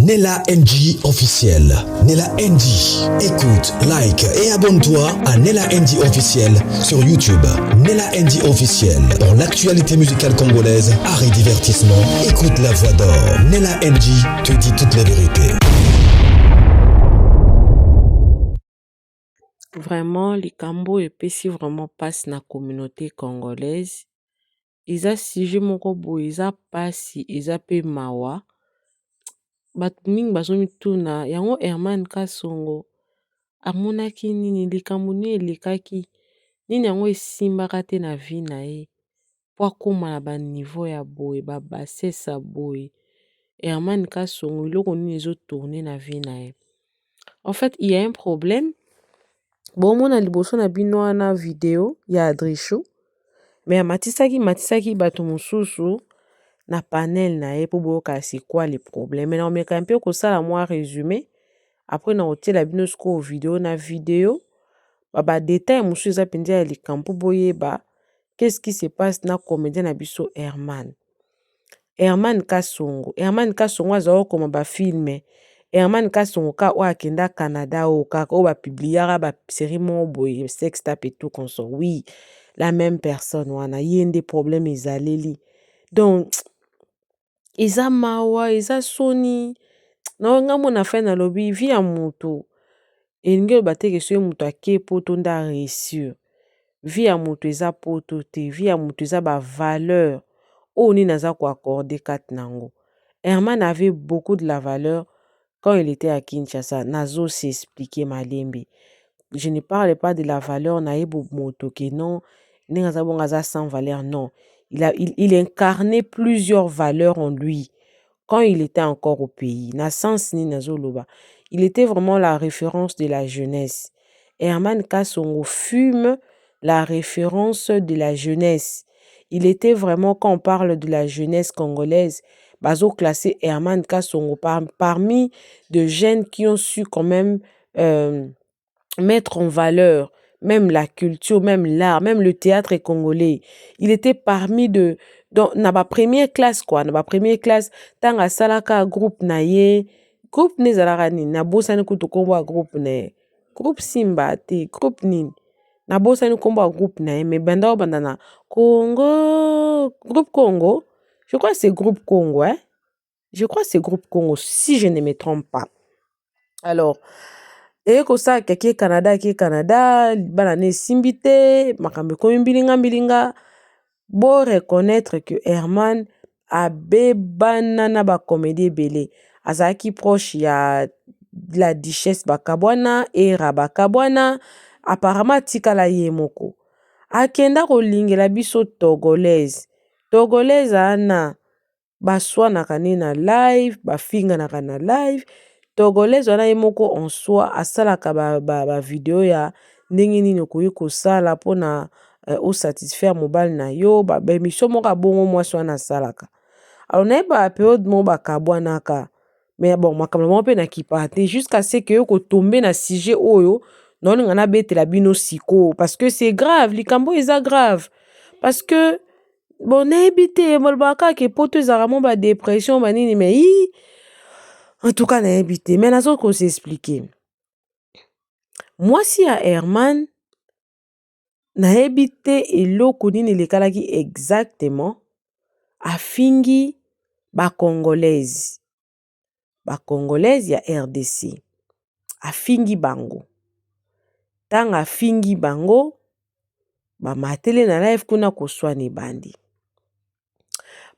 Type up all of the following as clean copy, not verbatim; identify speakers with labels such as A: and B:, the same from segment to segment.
A: Nella NG officiel. Nella NG. Écoute, like et abonne-toi à Nella NG officiel sur YouTube. Nella NG officiel. Pour l'actualité musicale congolaise, art et divertissement, écoute la voix d'or. Nella NG te dit toute la vérité.
B: Vraiment, les Cambo et Pessi vraiment passent dans la communauté congolaise. Ils ont sujet moko boy, ils ont passi, ils ont pe mawa. Bato mingi bazomituna yango Herman Kasongo amonaki nini likambo nini elekaki nini yango esimbaka te na vie na ye po akóma na baniveau ya boye babassesse ya boye. Herman Kasongo eloko nini ezotourne na vie na ye. En fait, il y a un problème. Bomona liboso na bino wana video ya Adrichou, mais matisaki bato mosusu na panel na ye po boyoka c'est quoi le problème. Mais naomeka mpe kosala mwa résumé après na otiela bino sikoyo video na video ba détail mosusu eza mpenza ya likambo po boyeba qu'est-ce qui se passe na comédien na biso Herman Kasongo aza okoma bafilme. Herman Kasongo ka oyo akenda Canada oyo kaka oyo bapubliaka basérie moko boye sex tape et tout consort. Oui, la même personne wana ye nde problème ezaleli. Donc eza mawa eza soni na nga mona fin na lobi vie ya moto elingi oloba te ke soki moto ake poto nde aréussir. Vie ya moto eza poto te, vie ya moto eza bavaleur oyo nini aza koaccorde kati nango. Herman avait beaucoup de la valeur quand il était à Kinshasa. Nazo s'expliquer malembe. Je ne parle pas de la valeur naïbo moto que non, n'engaza sans valeur, non. Il incarnait plusieurs valeurs en lui quand il était encore au pays. Na sens ni nazo loba. Il était vraiment la référence de la jeunesse. Herman Kasongo fume la référence de la jeunesse. Il était vraiment, quand on parle de la jeunesse congolaise, bazo classé Herman Kasongo parmi de jeunes qui ont su quand même mettre en valeur même la culture, même l'art, même le théâtre congolais. Il était parmi dans ma première classe quoi, dans ma première classe tanga salaka groupe naye, groupe nezalaka nini na bosani kutu kombo groupe naye. Groupe Simba te, groupe nini. Na bosani kombo groupe naye, mais banda bandana Congo, groupe Congo. Je crois que c'est groupe Congo, hein. Je crois que c'est groupe Congo, si je ne me trompe pas. Alors, et comme ça, qui Canada, banane simbite, makambe komi mbilinga, bon reconnaître que Herman a banana ba comédie belé. Azaki proche ya la duchesse bakabwana, era bakabwana, apparemment tikala yemoko. Akenda kolingela biso togolaise. Togolaise ana baswanaka ne na live, bafinganaka na live. Togolaise wana ye moko en soi asalaka ba video ya ndenge nini okoki kosala mpona osatisfaire mobali na yo ba émission moko bongo mwasi wana asalaka. Alors nayeba période mo bakabwanaka, mais bon makambo moko mpe na kipa te jusqu'à ce que yo kotombe na sujet oyo naolinga nabetela bino siko parce que c'est grave, likambo eza grave parce que bon nayebi te molobaka ke poto ezalaka mo ba dépression banini mais en tout cas nayebi te mais nazo ko s'expliquer. Mwasi ya Herman nayebi te eloko nini elekalaki exactement afingi bakongolaise ya RDC afingi bango tanga afingi bango bamatele na live kuna koswana bandi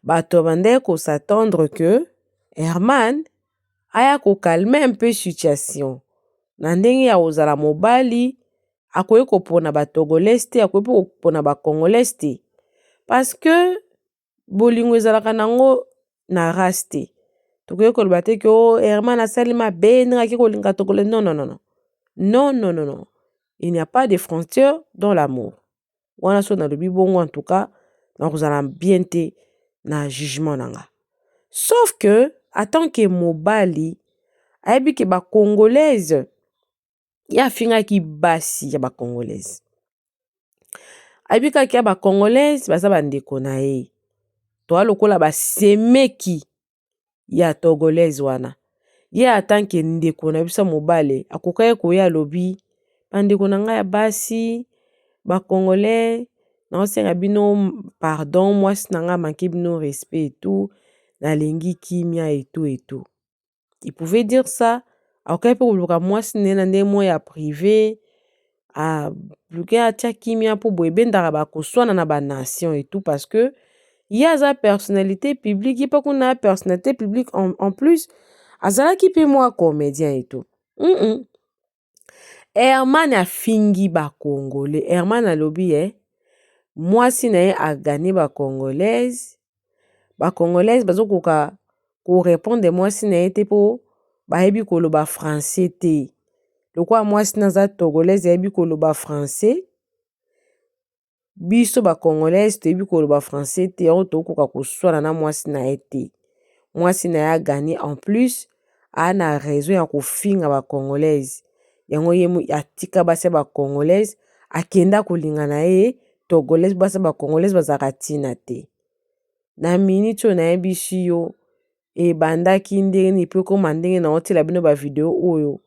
B: bato bande ko s'attendre que Herman aya ko calmer un peu situation na ndenge ya ozala mobali akoyi kopona batogolese te akoyi kopona bakongolese te parce que bolingo ezalaka nango na race te tokoki koloba te ke Herman asali mabe ndenge aki kolinga togolese non. Il n'y a pas de frontière dans l'amour. Wana so na lobi bongo en tout cas na kozala bien te na jugement nanga. Sauf que en tant que mobali ayebi ke bakongolaise ya fingaki basi ya bakongolaise. Ayebi kaki ya bakongolaise baza bandeko na ye. To alokola basemeki ya togolaise wana. ye atanke ndeko na biso mobale akoka koya lobi bandeko na ngai ya basi bakongolais naosenga bino pardon mwasi na ngai manke bino respect et tout nalengi kimia et tout. Il pouvait dire ça akoka pe koluka mwasi ne na nde mo ya privé luke atia kimia po boye bendaka bakoswana na banation et tout parce que ye aza personnalité publique ye mpe kuna personnalité publique en plus azalaki mpe mwa comédien et tout. Herman afingi bakongolais. Herman alobi mwasi na ye agane bakongolaise bazokoka korépondre mwasi na ye te po bayebi koloba français te. Lokwa mwasi naza togolaise yebi koloba français biso bakongolaise toyebi koloba français te yango tokoka koswana na mwasi na ye te. Mwasi na ye agane en plus ana raison ya kofinga bakongolaise yango ye atika basi bakongolaise akenda kolinga na ye togolaise basi bakongolaise bazaka tina te. Na minute oyo nayebisi yo ebandaki ndenge mpe koma ndenge na otela bino bavideo oyo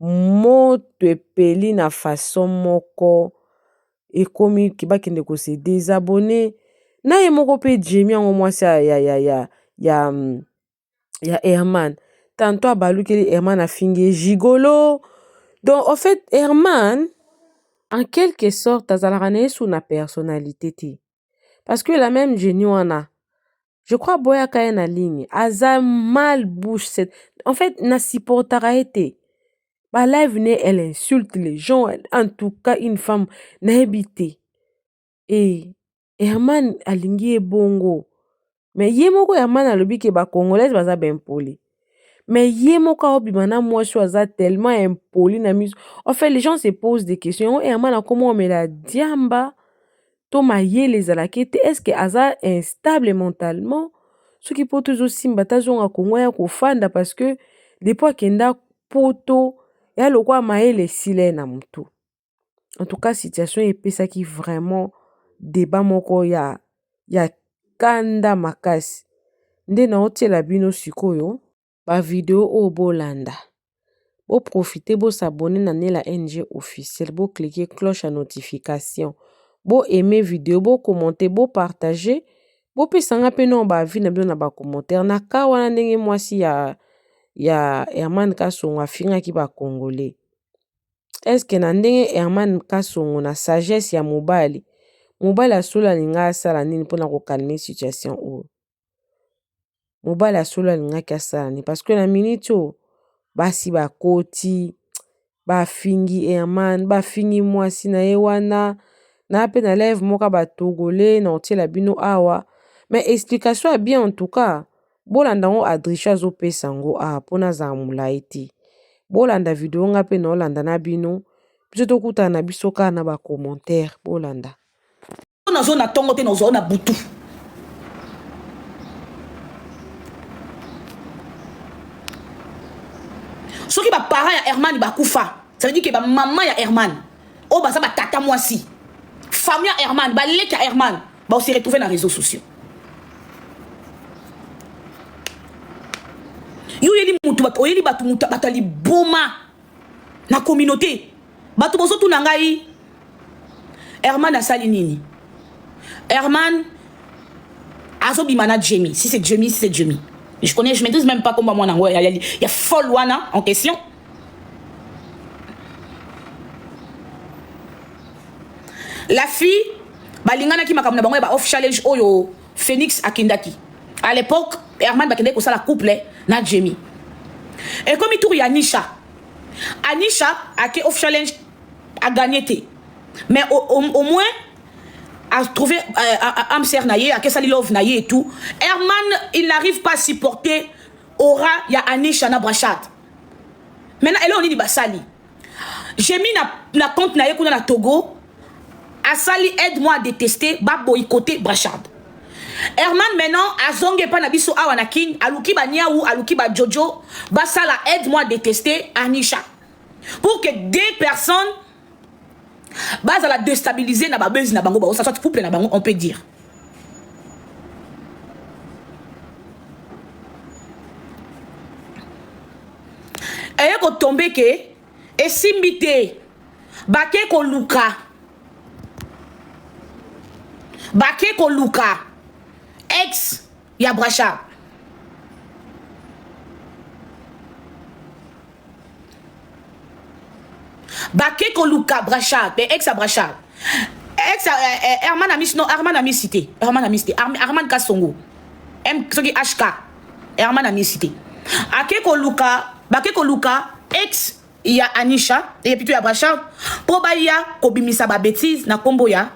B: moto epeli na façon moko ekomi bakende kose désabonner na ye moko mpe Jamie yango mwasi ya Herman tantôt abalukeli Herman afingi gigolo. Donc en fait Herman en quelque sorte azalaka na ye sous na personnalité te parce que la même génie wana je crois boyaka ye na ligne aza mal bouche cette en fait na supportaka ye te ba live ne elle insulte les gens en tout cas une femme nayebi te et Herman alingi ye bongo mais ye moko Herman alobi ke bakongolaise baza ben poli mais ye moko aobima na mwasi aza tellement impoli na miso. En fait les gens se posent des questions Herman akoma omela diamba to mayele ezalaki te est-ce que aza instable mentalement soki po tozosimba tazonga kongo ya kofanda parce que depuis akenda poto ya lokwa mayele esila na motu. En tout cas situation epesaki vraiment débat moko ya kanda makasi nde na otiela bino sikoyo ba video oyo bolanda bo profiter bo s'abonner na Nela NG officiel bo cliquer cloche à notification bo aimer vidéo bo commenter bo partager bo pesanga pe no ba avis na bino na ba commentaire na ka wana ndenge mwasi ya Herman Kasongo afingaki ba congolais. Est-ce que na ndenge Herman Kasongo na sagesse ya mobali asolo alinga asala nini mpona kokalme situation oyo mobali asolo alingaki asala nini parce que na minute oyo basi bakoti bafingi Herman bafingi mwasi na ye wana na pe na live moka batogolais na otiela bino awa mais explication ya bien en tout cas bolanda ngo adricha azopesa ngo mpona za molai te bolanda video nga pe na olanda na bino biso tokutana na biso kaka na bacommentaire bolanda
C: nazo na tongo te nazo na butu soki ba parents ya Herman bakufa ça veut dire que ba maman ya Herman o baza ba tata mwasi famille ya Herman ba leki ya Herman ba se retrouver na réseaux sociaux yo yeli mutu oyeli batu mutu batali boma na communauté batu bozo tu na ngai Herman asali nini Herman azobima na Jamie si c'est Jamie je maîtrise même pas comment moi nango il y a folle wana en question la fille balingana ki makamna bango ba off challenge oyo Phoenix akindaki à l'époque Herman bakende ko sala couple na Jamie et comme il tour ya Anisha a ke off challenge a gagné té mais au moins a trouvé Amser naye a ke sali love naye et tout Herman il n'arrive pas à supporter aura ya Anisha na Brachad maintenant elle on dit basali Jamie na compte naye kuna na Togo Asali aide-moi à détester ba boycotter Brachad Herman maintenant azonge pa na biso awa na king aluki ba niaou aluki ba jojo basala aide-moi à détester Anisha pour que deux personnes base à la déstabiliser na ba buzz na bango ba ça soit couple na bango on peut dire eye ko tombe ke esimbi te bake ko luka ex ya Brachard. Bake ko luka Brachard, ex ya Brachard. Ex Herman Amis, non, Herman Amis cité. Herman Kasongo. Soki HK. Herman Amis cité. Bake ko luka ex ya Anisha et puis ya Brachard. Po ba ya ko bimisa ba bêtise na kombo ya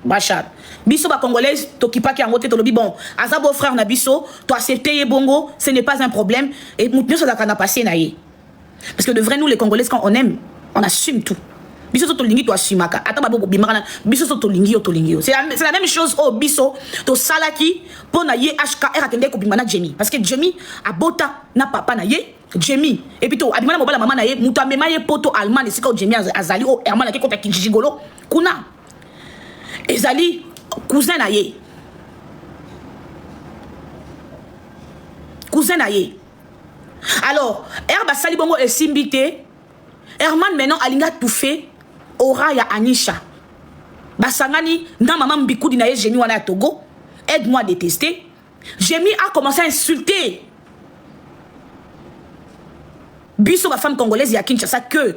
C: Brachard. Biso ba congolaise to kipa ki angote to lobi bon. Aza beau frère na biso, to accepter bongo, ce n'est pas un problème et moutenir ça kana passer na ye. Parce que de vrai nous les congolaises quand on aime, on assume tout. Biso to lingi to assumaka. Ata ba bo bimaka biso to lingi. C'est la même chose au biso to salaki pour na ye HKR atende ko bimana Jemmy parce que Jemmy abota na papa na ye Jemmy et puis to abimana mobala mama na ye muto amema ye poto allemand esika o Jemmy azali o Herman na ke kota kijigolo kuna ezali cousin na ye alors Herba sali bongo esimbité Herman maintenant alinga tout fait aura ya Anisha basangani na maman mbikudi na ye Jemmy wana ya Togo aide-moi à détester. Jemmy a commencé à insulter biso ba femme congolaise ya Kinshasa que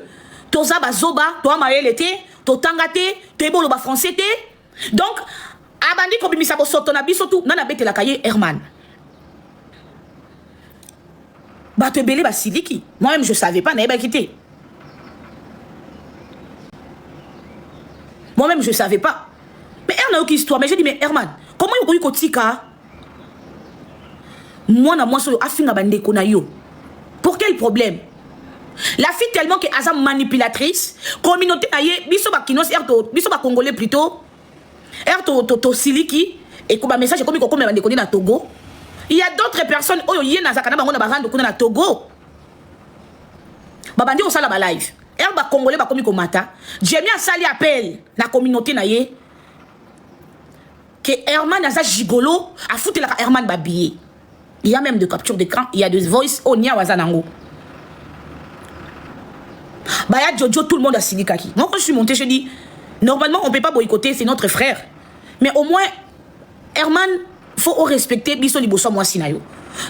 C: toza bazoba to amayele te to tangate te bolo ba français te donc abandi ko bimisa bo soto na biso tout nana betela kaye Herman ba te belé ba siliki moi-même je savais pas na ba quitté. Moi-même, je ne savais pas. Mais elle n'a aucune histoire. Mais j'ai dit, mais Herman, comment il y a eu Kotika? Moi, je suis pour quel problème? La fille tellement que est manipulatrice, communauté, biso ba kinos, biso ba congolais plutôt, to siliki, et comme message, comme il na Togo. Il y a d'autres personnes, oh, il y a na zakana bango na barando kuna na Togo. Babandi au sala ba live. Herba congolais ba komi komata. Jemmy a sali appel la communauté na ye que Herman a gigolo a foutu la Herman babillé. Il y a même de capture d'écran, il y a de voice au nia wazanango. Bah ya Jojo tout le monde a silikaki. Moi quand je suis monté, je dis normalement on peut pas boycotter, c'est notre frère. Mais au moins Herman faut respecter biso liboso moi sinayo.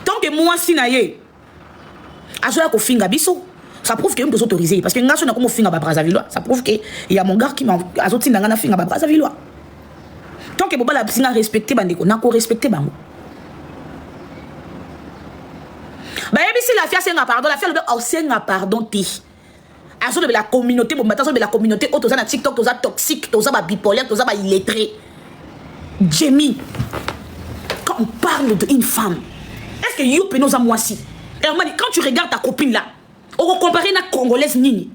C: Tant que moi sinaye azoya ko finga biso. Ça prouve qu'il y a autorisé. Parce que nous avons comme finga Brazzavillois. Ça prouve qu'il y a mon gars qui m'a azoté dans finga Brazzavillois. Tant que Boba la singa respecté bandeko, n'a ko respecté bango. Bah si la fia senga pardon, la fia le senga pardon ti. Azo de la communauté, bon maintenant de la communauté autoza na TikTok, toza toxique, toza ba bipolaire, toza ba illettré. Jemmy. Quand on parle d'une femme, est-ce que you peux nous à moi si? Herman, quand tu regardes ta copine là, on va comparer na congolaise nini.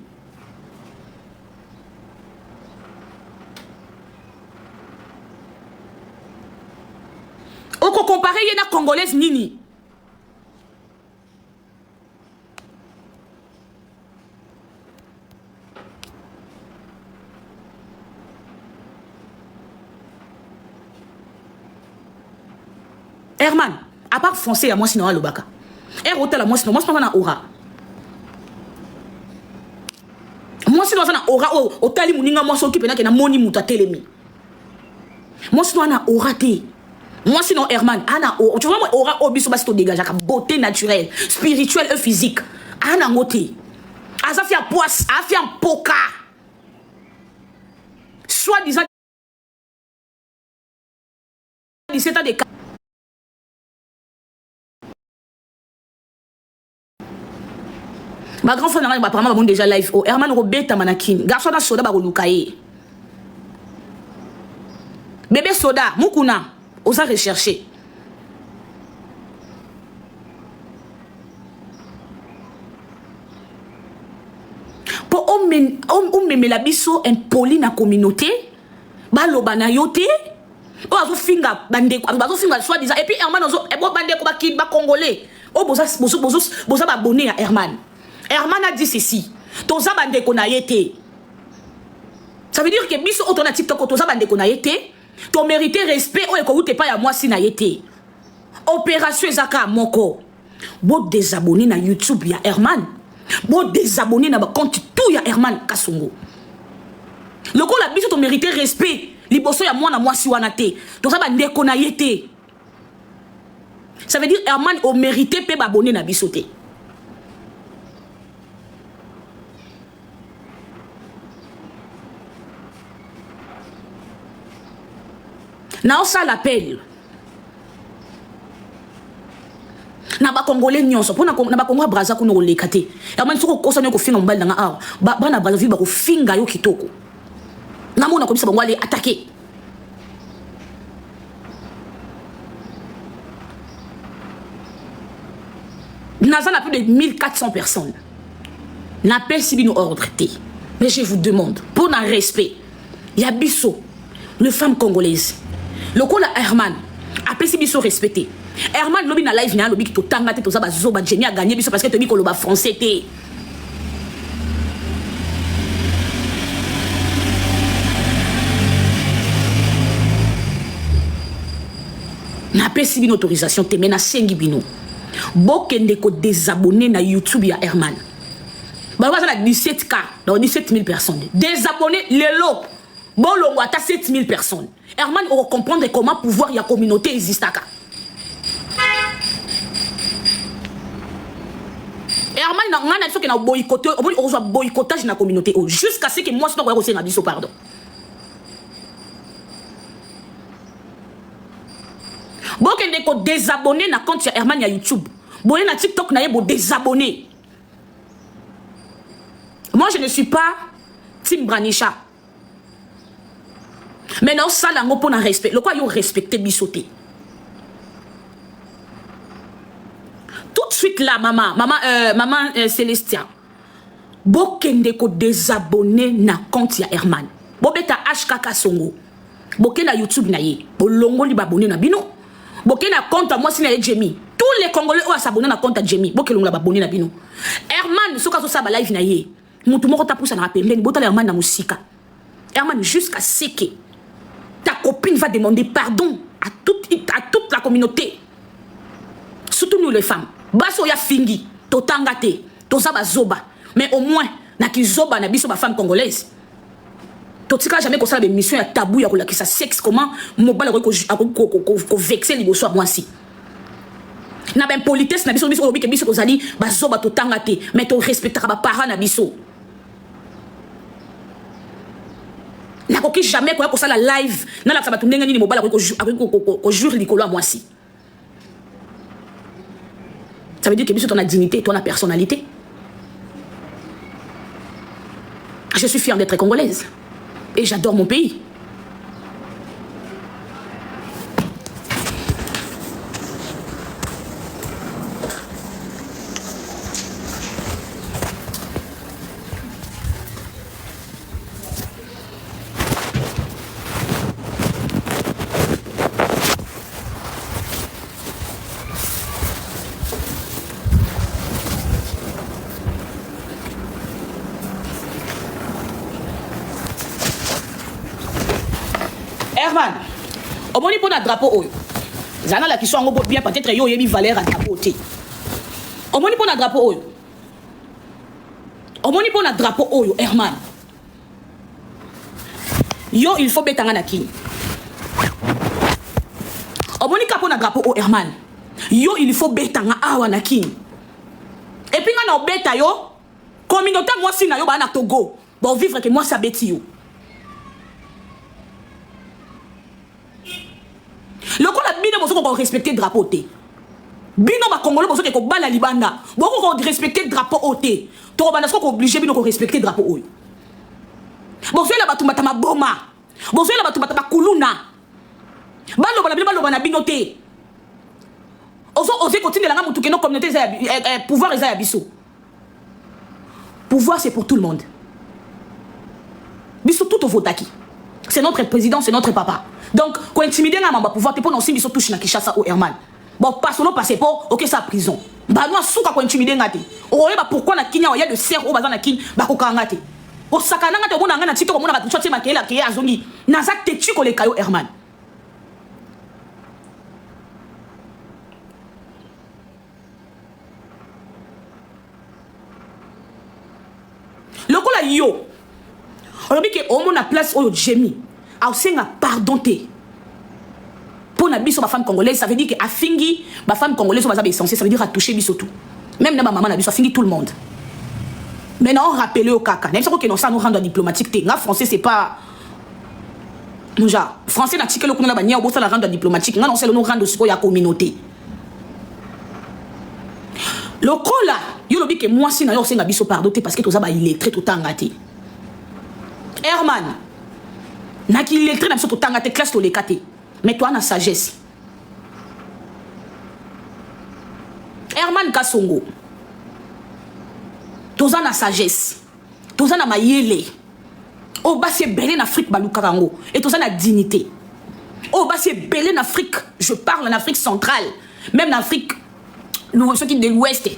C: On va comparer na congolaise nini. Herman, à part français à moi sinon à l'obaka. Hôtel à moi sinon moi je na aura. Moi si na aura au tali muninga moi s'occupe na na moni muta telemi. Moi si na aura té. Moi sinon Herman ana tu vois moi aura obiso basi to dégager ka beauté naturelle, spirituelle et physique. Ana ngoté. Aza fi a poisse, a fi en poka. Soit disant 17 ans de ma grand frère n'a pas déjà live. Oh, Herman Robert Manakin. Garçon na soda ba kolukaye. Bébé soda, mukuna. Osa rechercher. Pour on la biso impoli na communauté. Ba lobana yote. O azo finga bande ko azo finga soit disant et puis Herman ozo e bo bande ko ba kid ba congolais. O boza ba abonné à Herman. Herman a dit ceci. Toza bande ko na yete. Ça veut dire que biso autona TikTok toza bande ko na yete. Tu mérites respect ou écoute pas à moi si na yete. Opération Zaka moko. Bo désabonner na YouTube ya Herman. Bon désabonner na ba compte tout ya Herman Kasongo. Le ko la biso to mériter respect. Liboso ya mwana mwasi wana te. To ça ba ndeko na yete. Ça veut dire Herman au mérité pe ba abonner na biso te. Na ça l'appel. Na ba congolais nyonso pona na ba Congo Brazza ko no lekate. Herman soko kosa ne ko finga mbali nga awa. Ba na Brazzaville ba ko finga yo kitoko. Na mona ko bisa bango aller attaquer. Naza n'a plus de 1400 personnes. N'appelle si bien ordre. Mais je vous demande, pour un respect, il y a Bisso, le femme congolaise. Le col à Herman, appelle si Bisso respecté. Herman, lobby na live, lobby qui tanga te toza bazoba Jenny a gagné Bisso parce que tu dis que le bas français te. N'appelle si bien autorisation te mena sengi bino. Bokende ko désabonner na YouTube ya Herman. Bah ça 17K, donc 17 000 personnes. Désabonner les lots. Bon le wata 7 000 personnes. Herman on va comprendre comment pouvoir ya communauté existaka. Herman na ngana so que na boycotter, on va boycottage na communauté jusqu'à ce que moi je dois aussi na biso pardon. Bokende ko désabonner na compte ya Herman ya YouTube. Boye na TikTok na ye bo désabonner. Moi je ne suis pas Tim Branisha. Mais non ça la pour na respect. Le quoi yo respecter bisoté. Tout de suite là maman Célestia. Bokende ko désabonner na compte ya Herman. Bobeta HK Kasongo. Boke na YouTube na ye. Bolongo li babonner na bino. Boke na compte moi si na Jamie. Tous les Congolais ont s'abonner na compte Jamie. Boke longa babonner na bino. Herman soka so sa ba live na ye. Mutu moko ta poussa na pembeni bota Herman na musika. Herman jusqu'à ce que ta copine va demander pardon à toute la communauté. Surtout nous les femmes. Baso ya fingi, to tangate, to zaba zoba. Mais au moins na ki zoba na biso ba femme congolaise. Totika jamais qu'on ça des missions ya tabou ya ko la ki sa sexe comment mobile ko vexer liboso moi si. Na ben politesse na biso obi ke biso ko zali ba zoba to tangate, mais to respectera ba parents na biso. Na ko ki jamais ko ça la live na la sabatu ndenge ni mobile ko jure likolo moi si. Ça veut dire que biso ton a dignité, ton a personnalité. Je suis fière d'être congolaise. Et j'adore mon pays. Herman, au moins pour un drapeau, Zana la qui sont en bien peut-être yo yebi valeur à drapeau té. Au moins pour un drapeau, au moins pour un drapeau Herman. Yo il faut betanga na kin. Au moins pour un drapeau Herman. Yo il faut betanga awa na kin. Et puis na beta yo communauté moi si na yo ba na Togo. Bon vivre que moi ça beti yo. Le coup la bino bozo ko respecter drapeau té. Bino ba congolais bozo ke ko bala libanda. Boko ko respecter drapeau té. To ba nasko ko obligé bino ko respecter drapeau oyo. Bozo la batu matama boma. Bozo la batu matama kuluna. Balo bana bino té. Ozo oser continuer la mutu ke no communauté pouvoir eza ya biso. Pouvoir c'est pour tout le monde. Biso tout au votaki. C'est notre président, c'est notre papa. Donc, quand intimider na mamba pouvoir te pour aussi biso touche na Kinshasa au Herman. Bon, passe non passé pas, OK ça prison. Ba no suka ko intimider ngate. O yeba pourquoi na Kenya ya de serre au bazan na Kin ba ko kangate. O sakana ngate bona ngana tito ko mona ba tshotse makela ke ya zongi. Na za te tu ko le kayo Herman. kaka yo olobi ke omo na place oyo Jemi a senga pardonner pour na biso ba femme congolaise, ça veut dire que afingi ba femme congolaise ba za ba essentiel, ça veut dire a toucher biso tout, même na ba maman na biso afingi tout le monde. Maintenant on rappelle au kaka même ça que non ça nous rend diplomatique té nga français c'est pas déjà français na tikelo kuna ba nia bo ça la rendre diplomatique nga non c'est le nous rendre ce ya communauté. Le cola yo lobi que moi si na yo senga biso pardonner parce que tout ça ba illettré tout tangate. Herman na ki illettré na biso tout tangate classe to lekate. Mais toi, na sagesse. Herman Kasongo. Toza na sagesse. Toza na mayele. Oh, bah, c'est belé en Afrique, Baloukarango. Et toza na dignité. Oh, bah, c'est belé en Afrique. Je parle en Afrique centrale. Même en Afrique, ceux qui de l'Ouest.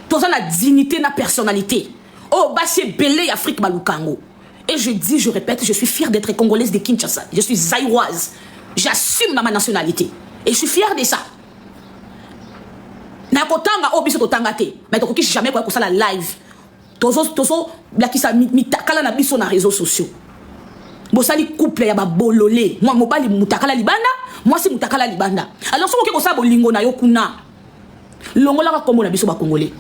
C: Toza na dignité, na personnalité. Oh, bah, c'est belé en Afrique, Baloukarango. Et je dis, je répète, je suis fière d'être congolaise de Kinshasa. Je suis zaïroise. J'assume ma nationalité. Et je suis fière de ça. Nakotanga obiso to tangate. Mais to kokishi jamais quoi ça la live. Tozo la ki sa mitakala na biso na réseaux sociaux. Bosali couple ya ba bololé. Moi mobali mutakala libanda, moi si mutakala libanda. Alors so ko ça bolingo na yo kuna. Longola ka kombo na biso ba congolais.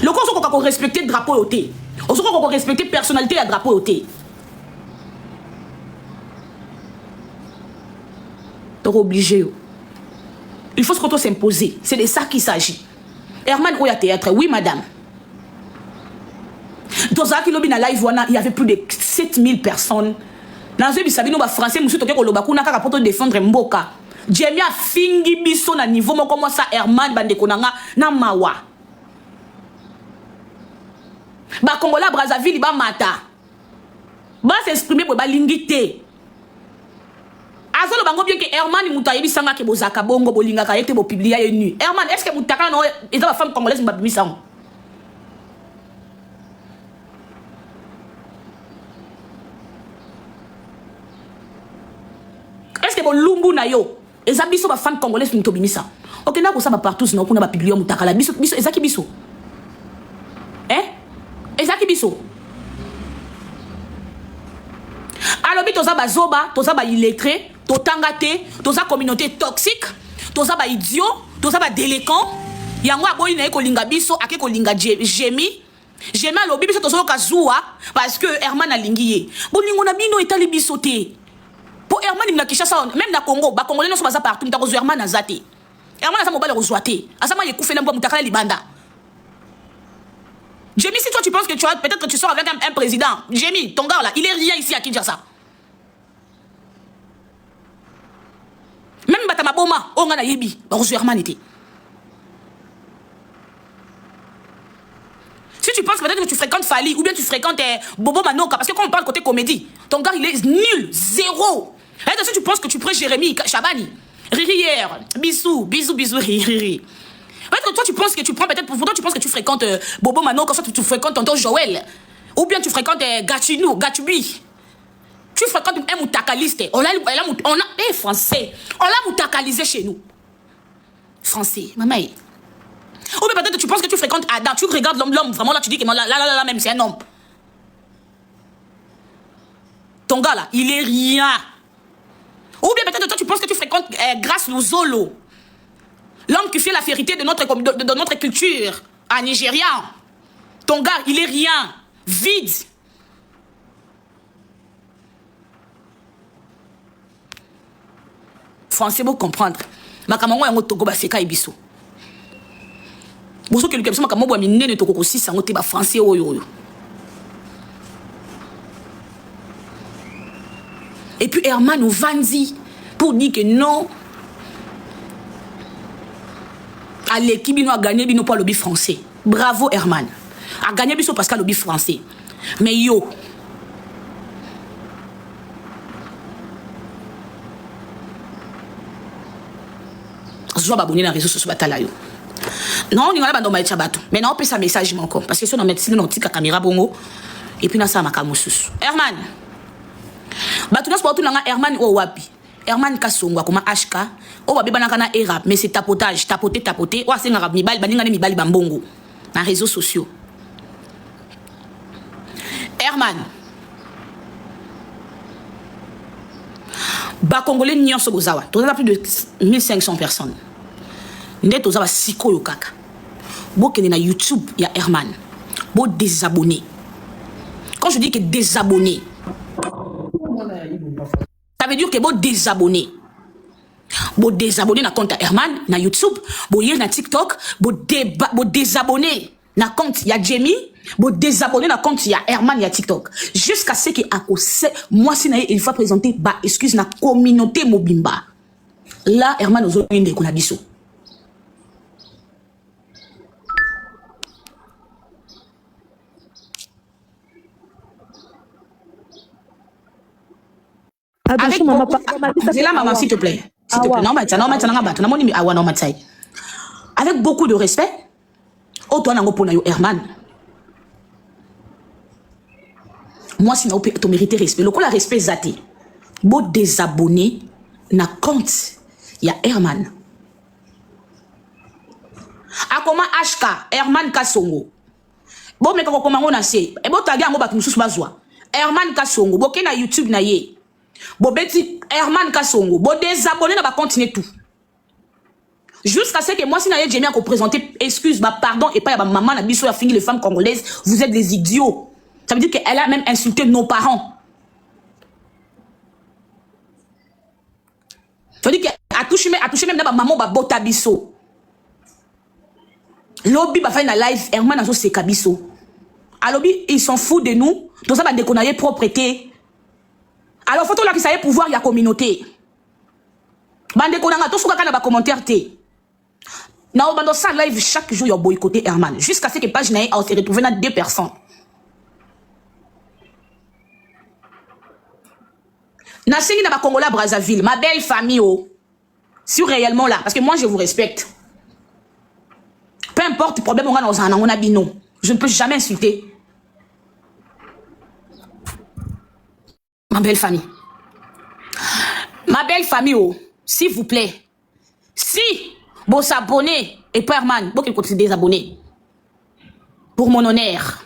C: Le ko so ko respecter drapeau yoté. On se qu'on respecte personnalité à drapeau au thé. Donc obligé. Il faut se s'imposer. C'est de ça qu'il s'agit. Herman Oya Théâtre, oui madame. Dans ça qui lobby na live il y avait plus de 7000 personnes. Dans ce bisabi nous français monsieur toke ko lobaku na kaka poto défendre mboka. Jemia fingi biso na niveau moko moi ça Herman bande konanga na mawa. Ba Congola Brazzaville ba mata ba s'exprimer pour ba lingité azolo bango bien que Herman mutayebi sanga ke bozaka bongo bolinga ka yete bo publier ye nu Herman est-ce que mutaka no eza ba femme congolaise ba bisango est-ce que bo lumbu na yo eza biso ba femme congolaise muto bimisa OK na ko ça ba partout sinon kuna ba publier mutaka la biso ezaki biso ezaki biso alobi toza bazoba toza ba illettré totangate toza communauté toxique toza ba idiot toza ba délinquant yango aboyi na ekolinga biso ake kolinga Jemi alobi biso tozo kazuwa parce que Herman alingi ye bolingo na bino etali biso te po Herman na Kinshasa même na Congo ba congolais no so baza partout mutako Herman azate Herman asa mobile rozwate asama yekufela mbo mutakala libanda. Jemi, si toi tu penses que tu as peut-être que tu sors avec un président, Jemi, ton gars là, il est rien ici à Kinshasa. Même Batama Boma, on a yebi, Hermanité. Si tu penses peut-être que tu fréquentes Fali ou bien tu fréquentes Bobo Manoka, parce que quand on parle côté comédie, ton gars il est nul, zéro. Et si tu penses que tu prends Jérémy Chabani, Riri hier, bisous, Riri. Peut-être que toi tu penses que tu prends peut-être pour toi tu penses que tu fréquentes Bobo Mano comme ça tu fréquentes tonton Joël ou bien tu fréquentes Gatinou, Gatubi. Tu fréquentes un moutakaliste. On a français. On l'a moutakalisé chez nous. Français, maman. Ou bien peut-être que tu penses que tu fréquentes Adam, tu regardes l'homme vraiment là tu dis que non là même c'est un homme. Ton gars là, il est rien. Ou bien peut-être que toi tu penses que tu fréquentes Grace Luzolo. L'homme qui fait la vérité de notre culture à Nigeria. Ton gars, il est rien. Vide. Français, vous comprendre. Makamango yango Togo ba seka ibiso. Boso que le kebso makamango ba minene Togo ko 6 sango te ba français oyo. Et puis Herman ou Vanzi pour dire que non. À l'équipe, il a gagné bino pour le lobby français. Bravo Herman. A gagné biso parce qu'il a le lobby français. Mais yo. Je vais abonner dans les réseaux sociaux. Non, on va pas dans ma chabato. Mais non, on peut ça message encore. Parce que si on met si on tika caméra bongo. Et puis na ça ma kamusus. Herman. Batu nas portu nanga Herman o wapi. Herman Kasongo comme HK o ba beba nakana erap mais c'est tapotage tapoter o asenga rap mibali baninga ne mibali bambongo dans les réseaux sociaux. Herman. Ba Congolais n'y sont pas. Tout ça plus de 1500 personnes. Net aux siko yo kaka. Bo kene na YouTube, il y a Herman. Bo désabonné. Quand je dis que désabonné, ça veut dire que bo désabonné. Bo désabonné na compte Herman na YouTube, bo yé na TikTok, bo désabonné na compte ya Jamie, bo désabonné na compte ya Herman ya TikTok. Jusqu'à ce que à cause moi si na il faut présenter ba excuse na communauté mobimba. Là Herman ozo inde ko na biso. Avec maman, s'il te plaît. S'il te plaît. Avec beaucoup de respect, Herman. Moi, si tu mérites respect, le coup, la respect zate. Beau désabonné, na compte, il y a Herman. A comment HK, Herman Kasongo. Bon, mais comment on a fait? Et bon, t'as dit à moi, Herman Kasongo, bon, na YouTube na ye. Bon, beti Herman Kasongo, bon, désabonné, na va continuer tout. Jusqu'à ce que moi, si naye Jamie a présenté, excuse, bah, pardon, et pas, maman, la biso a fini les femmes congolaises, vous êtes des idiots. Ça veut dire qu'elle a même insulté nos parents. Ça veut dire qu'elle a touché même na maman, bah, bota biso. Lobby, bah, fait une live, Herman, a c'est kabiso. À lobby, ils s'en foutent de nous. Tout ça, bah, déconnailler propreté. Alors, faut là qui savait pouvoir, il y a communauté. Bande konanga, tout ce qu'on a dans commentaire, dans ça live, chaque jour, il y a boycotté Herman. Jusqu'à ce que page n'a se retrouvé dans 2 personnes. Nassengi dans Congola Brazzaville, ma belle famille, oh. Si réellement là, parce que moi je vous respecte. Peu importe le problème, on a bino. Je ne peux jamais insulter. Ma belle famille. Ma belle famille, oh, s'il vous plaît. Si vous s'abonnez et pas Herman, vous qui des abonnés. Pour mon honneur.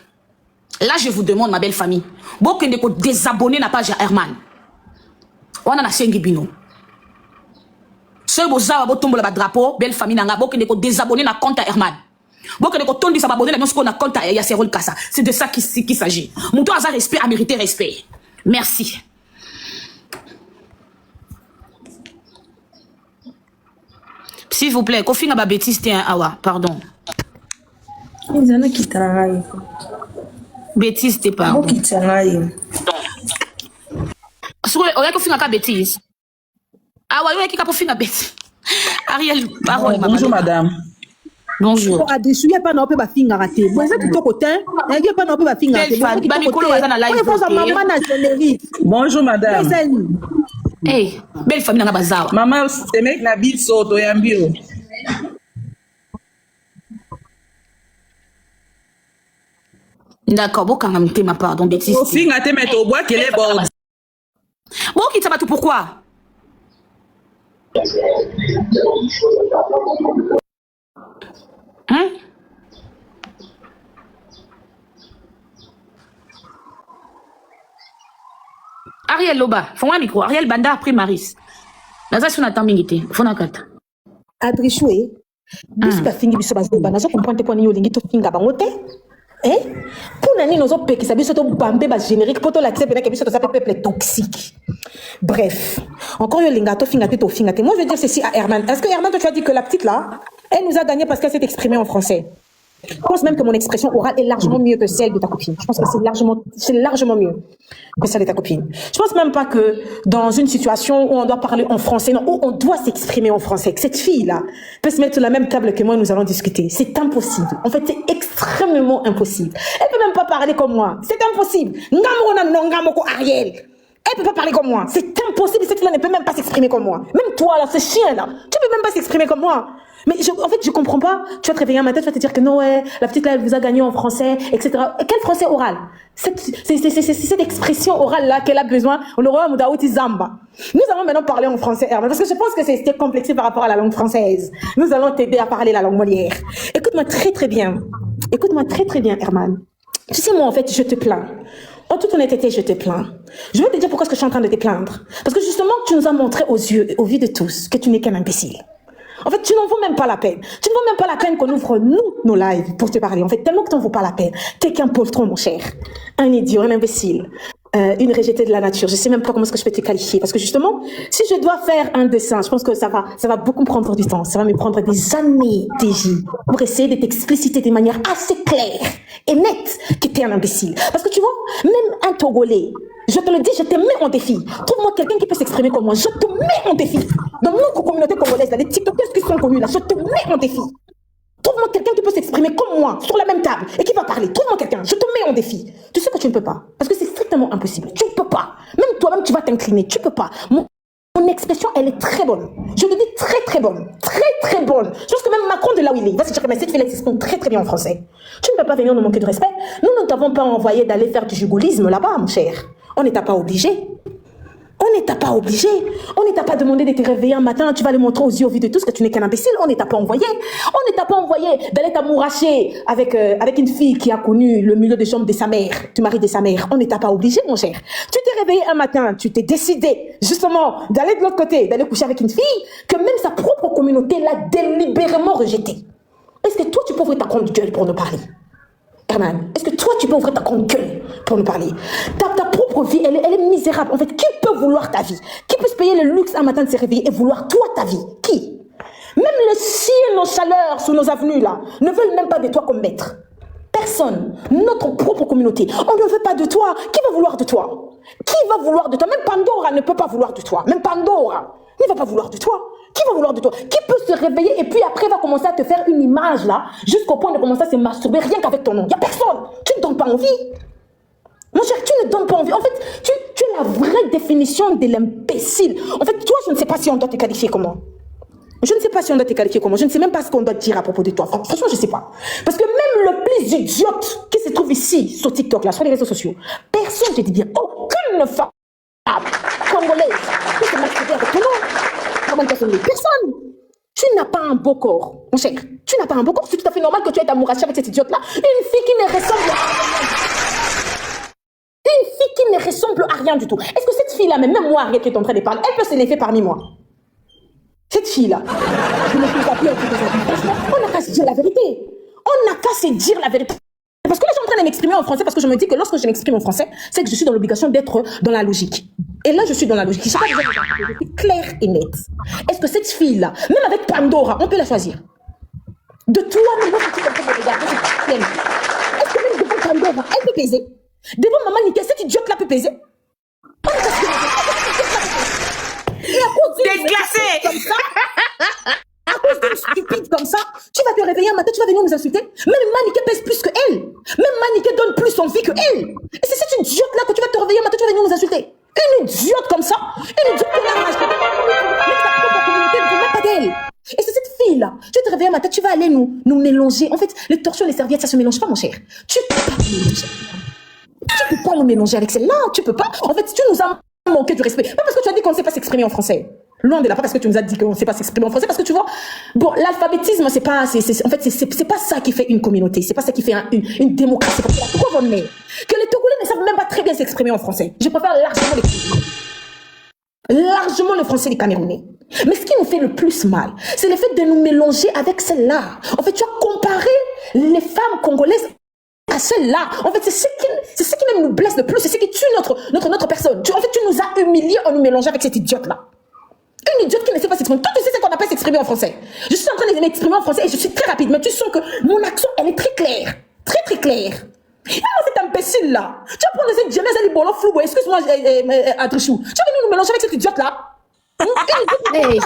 C: Là, je vous demande, ma belle famille. Vous qui des abonnés n'a pas Herman. On a sengi bino. Seul boza va tomber le drapeau, belle famille nanga, vous qui des abonnés n'a compte à Herman. Vous qui des s'abonner dans ce qu'on a compte à Yasserol Kassa. C'est de ça qu'il s'agit. Mon tour à respect, à mériter respect. Merci. S'il vous plaît, Kofi n'a pas bêtise, awa, pardon.
D: Ils en ont qui travaillent.
C: Bêtise, t'es pardon.
D: Qui travaillent.
C: On a Kofi n'a pas bêtise. Awa, on a qui a Kofi n'a bêtise. Ariel, parole.
E: Bonjour, madame.
C: Bonjour.
D: Il n'y a pas non plus de finger à terre. Vous êtes tout côté. Il n'y a pas non plus de finger à terre.
E: Bonjour, madame.
C: Hey, belle famille dans la bazar.
E: Maman, c'est mec na bit soto yambio.
C: D'accord, bon quand même ma pardon bêtise.
E: Au fin à te mettre au bois qu'elle est bonne.
C: Bon qui ça va tout pourquoi? Hein? Ariel Loba, fais-moi un micro. Ariel Banda après Maris. Naza si on attend mingité. Faut na kata.
D: Adrishwe. Bis ba fingi biso bazoba. Nazo comprendre ko ni olingi to finga bangote. Eh? Pour nani nozo peki sa biso to bambe ba générique poto la tsepe na ke biso to sa peuple toxique. Bref, encore yo linga to finga to finga. Moi je veux dire ceci à Herman. Est-ce que Herman toi tu as dit que la petite là, elle nous a gagné parce qu'elle s'est exprimée en français? Je pense même que mon expression orale est largement mieux que celle de ta copine. Je pense que c'est largement mieux que celle de ta copine. Je pense même pas que dans une situation où on doit parler en français, non, où on doit s'exprimer en français, que cette fille-là peut se mettre sur la même table que moi et nous allons discuter. C'est impossible. En fait, c'est extrêmement impossible. Elle peut même pas parler comme moi. C'est impossible. Ariel. Elle peut pas parler comme moi. C'est impossible. Cette fille-là ne peut même pas s'exprimer comme moi. Même toi, là, ce chien-là, tu peux même pas s'exprimer comme moi. Mais en fait, je comprends pas. Tu vas te réveiller un matin, tu vas te dire que non, ouais, la petite là, elle vous a gagné en français, etc. Et quel français oral? C'est cette expression orale là qu'elle a besoin. On aurait un Moudaouti Zamba. Nous allons maintenant parler en français, Herman, parce que je pense que c'était complexé par rapport à la langue française. Nous allons t'aider à parler la langue Molière. Écoute-moi très très bien. Écoute-moi très très bien, Herman. Tu sais, moi, en fait, je te plains. En toute honnêteté, je te plains. Je veux te dire pourquoi est-ce que je suis en train de te plaindre. Parce que justement, tu nous as montré aux yeux et aux vues de tous que tu n'es qu'un imbécile. En fait, tu n'en vaux même pas la peine. Tu ne vaux même pas la peine qu'on ouvre, nous, nos lives pour te parler. En fait, tellement que tu n'en vaux pas la peine. T'es qu'un poltron, mon cher. Un idiot, un imbécile. Une rejetée de la nature. Je sais même pas comment est-ce que je peux te qualifier. Parce que justement, si je dois faire un dessin, je pense que ça va beaucoup prendre du temps. Ça va me prendre des années, TJ, pour essayer de t'expliciter de manière assez claire et nette que t'es un imbécile. Parce que tu vois, même un Togolais, je te le dis, je te mets en défi. Trouve-moi quelqu'un qui peut s'exprimer comme moi. Je te mets en défi. Dans notre communauté congolaise, là, les TikTokers qui sont connus là, je te mets en défi. Trouve-moi quelqu'un qui peut s'exprimer comme moi, sur la même table, et qui va parler. Trouve-moi quelqu'un, je te mets en défi. Tu sais que tu ne peux pas, parce que c'est strictement impossible. Tu ne peux pas. Même toi-même, tu vas t'incliner. Tu ne peux pas. Mon expression, elle est très bonne. Je le dis très, très bonne. Très, très bonne. Je pense que même Macron, de là où il est, il va se dire que cette fille s'exprime très, très bien en français. Tu ne peux pas venir nous manquer de respect. Nous ne t'avons pas envoyé d'aller faire du jugolisme là-bas, mon cher. On n'est pas obligé. On n'est pas obligé. On n'est pas demandé de te réveiller un matin, tu vas le montrer aux yeux, aux vues de tous que tu n'es qu'un imbécile. On n'est pas envoyé. On n'est pas envoyé d'aller t'amouracher avec une fille qui a connu le milieu des jambes de sa mère, du mari de sa mère. On n'est pas obligé, mon cher. Tu t'es réveillé un matin, tu t'es décidé justement d'aller de l'autre côté, d'aller coucher avec une fille que même sa propre communauté l'a délibérément rejetée. Est-ce que toi, tu peux ouvrir ta grande gueule pour nous parler? Herman, est-ce que toi, tu peux ouvrir ta grande gueule pour nous parler? Ta propre vie, elle est misérable. En fait, qui peut vouloir ta vie? Qui peut se payer le luxe un matin de se réveiller et vouloir toi, ta vie? Qui? Même le ciel, nos chaleurs sous nos avenues, là, ne veulent même pas de toi comme maître. Personne. Notre propre communauté. On ne veut pas de toi. Qui va vouloir de toi? Qui va vouloir de toi? Même Pandora ne peut pas vouloir de toi. Même Pandora ne va pas vouloir de toi. Qui va vouloir de toi? Qui peut se réveiller et puis après va commencer à te faire une image là, jusqu'au point de commencer à se masturber rien qu'avec ton nom? Il n'y a personne. Tu ne donnes pas envie. Mon cher, tu ne donnes pas envie. En fait, tu es la vraie définition de l'imbécile. En fait, toi, je ne sais pas si on doit te qualifier comment. Je ne sais pas si on doit te qualifier comment. Je ne sais même pas ce qu'on doit dire à propos de toi. Franchement, je ne sais pas. Parce que même le plus idiote qui se trouve ici, sur TikTok, là, sur les réseaux sociaux, personne, je dis bien, aucune femme congolaise peut se masturber avec ton nom. Personne. Tu n'as pas un beau corps, mon cher. Tu n'as pas un beau corps. C'est tout à fait normal que tu aies amouraché avec cette idiote-là. Une fille qui ne ressemble à rien. Une fille qui ne ressemble à rien du tout. Est-ce que cette fille-là, même moi, Ariel, qui est en train de parler, elle peut se l'effet parmi moi? Cette fille-là, je ne peux pas plus avec des amis. On n'a qu'à se dire la vérité. On n'a qu'à se dire la vérité. Parce que là, je suis en train de m'exprimer en français parce que je me dis que lorsque je m'exprime en français, c'est que je suis dans l'obligation d'être dans la logique. Et là, je suis dans la logique. Je sais pas, je suis claire et nette. Est-ce que cette fille-là, même avec Pandora, on peut la choisir? De toi, même moi, je suis comme ça, je regarde, est-ce que même devant Pandora, elle peut peser? Devant Maman Nickel, cette idiote-là peut peser? Et à cause d'une
C: Déclassé
D: comme ça, à cause d'une stupide comme ça, tu vas te réveiller un matin, tu vas venir nous insulter. Même Maniké pèse plus que elle. Même Maniké donne plus son vie que elle. Et c'est cette idiote-là que tu vas te réveiller un matin, tu vas venir nous insulter. Une idiote comme ça, une idiote qui a rage. Même pas d'elle. Et c'est cette fille-là. Tu vas te réveiller un matin, tu vas aller nous mélanger. En fait, les torchons, les serviettes, ça se mélange pas, mon cher. Tu peux pas nous mélanger. Tu peux pas nous mélanger avec celle-là. Tu peux pas. En fait, tu nous as manqué du respect. Pas parce que tu as dit qu'on ne sait pas s'exprimer en français. Loin de là, pas parce que tu nous as dit qu'on ne sait pas s'exprimer en français, parce que tu vois, bon, l'alphabétisme, en fait, c'est pas ça qui fait une communauté, c'est pas ça qui fait une démocratie. Pourquoi on est que les Togolais ne savent même pas très bien s'exprimer en français. Je préfère largement le français des Camerounais. Mais ce qui nous fait le plus mal, c'est le fait de nous mélanger avec celle-là. En fait, tu as comparé les femmes congolaises à celle-là. En fait, c'est ce qui même nous blesse le plus, c'est ce qui tue notre personne. En fait, tu nous as humiliés en nous mélangeant avec cette idiote-là. Une idiote qui ne sait pas s'exprimer. Toi, tu sais ce qu'on appelle s'exprimer en français. Je suis en train de m'exprimer en français et je suis très rapide, mais tu sens que mon accent, elle est très claire. Très, très claire. Et moi, cet imbécile-là, tu vas prendre cette jeunesse, elle est bon, flou, excuse-moi, Adrichou. Tu vas venir nous mélanger avec cette idiote-là. Hey.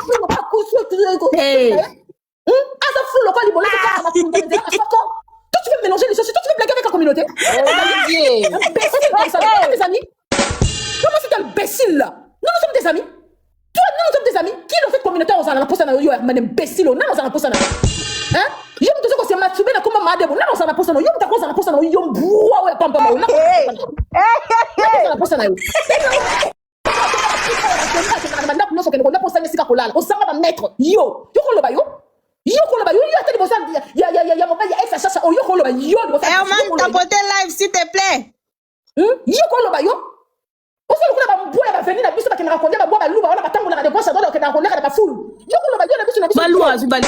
D: Hey. Ah, ça fout le quoi, libola, toi, tu veux mélanger les choses, toi, tu veux blaguer avec la communauté. Imbécile, comme ça, nous sommes des amis. Comment cet imbécile-là? Nous sommes des amis. Tu vois, nous sommes des amis. Qui est dans cette communauté, on s'en a posé dans yo, un imbécile, non, on s'en a posé dans. Hein? Yo, tu sais qu'on s'est masturbé dans comment madame, non, on s'en a posé dans yo, tu sais qu'on s'en a posé dans yo, boua, ouais, pam, pam, non, on s'en a posé dans yo. On s'en va mettre yo. Yo, qu'on le bayo, yo, attends, il ya mobali ya FSH oyo koloba yo
F: Herman, tapoter live s'il te plaît.
D: Yo koloba yo. Oso lokula ba mboya ba venir na biso ba kenaka kondia ba boa ba luba wana batangola ka de gauche à droite kenaka kondia ka ba fulu. Yo koloba yo na biso na biso.
C: Balua zubali.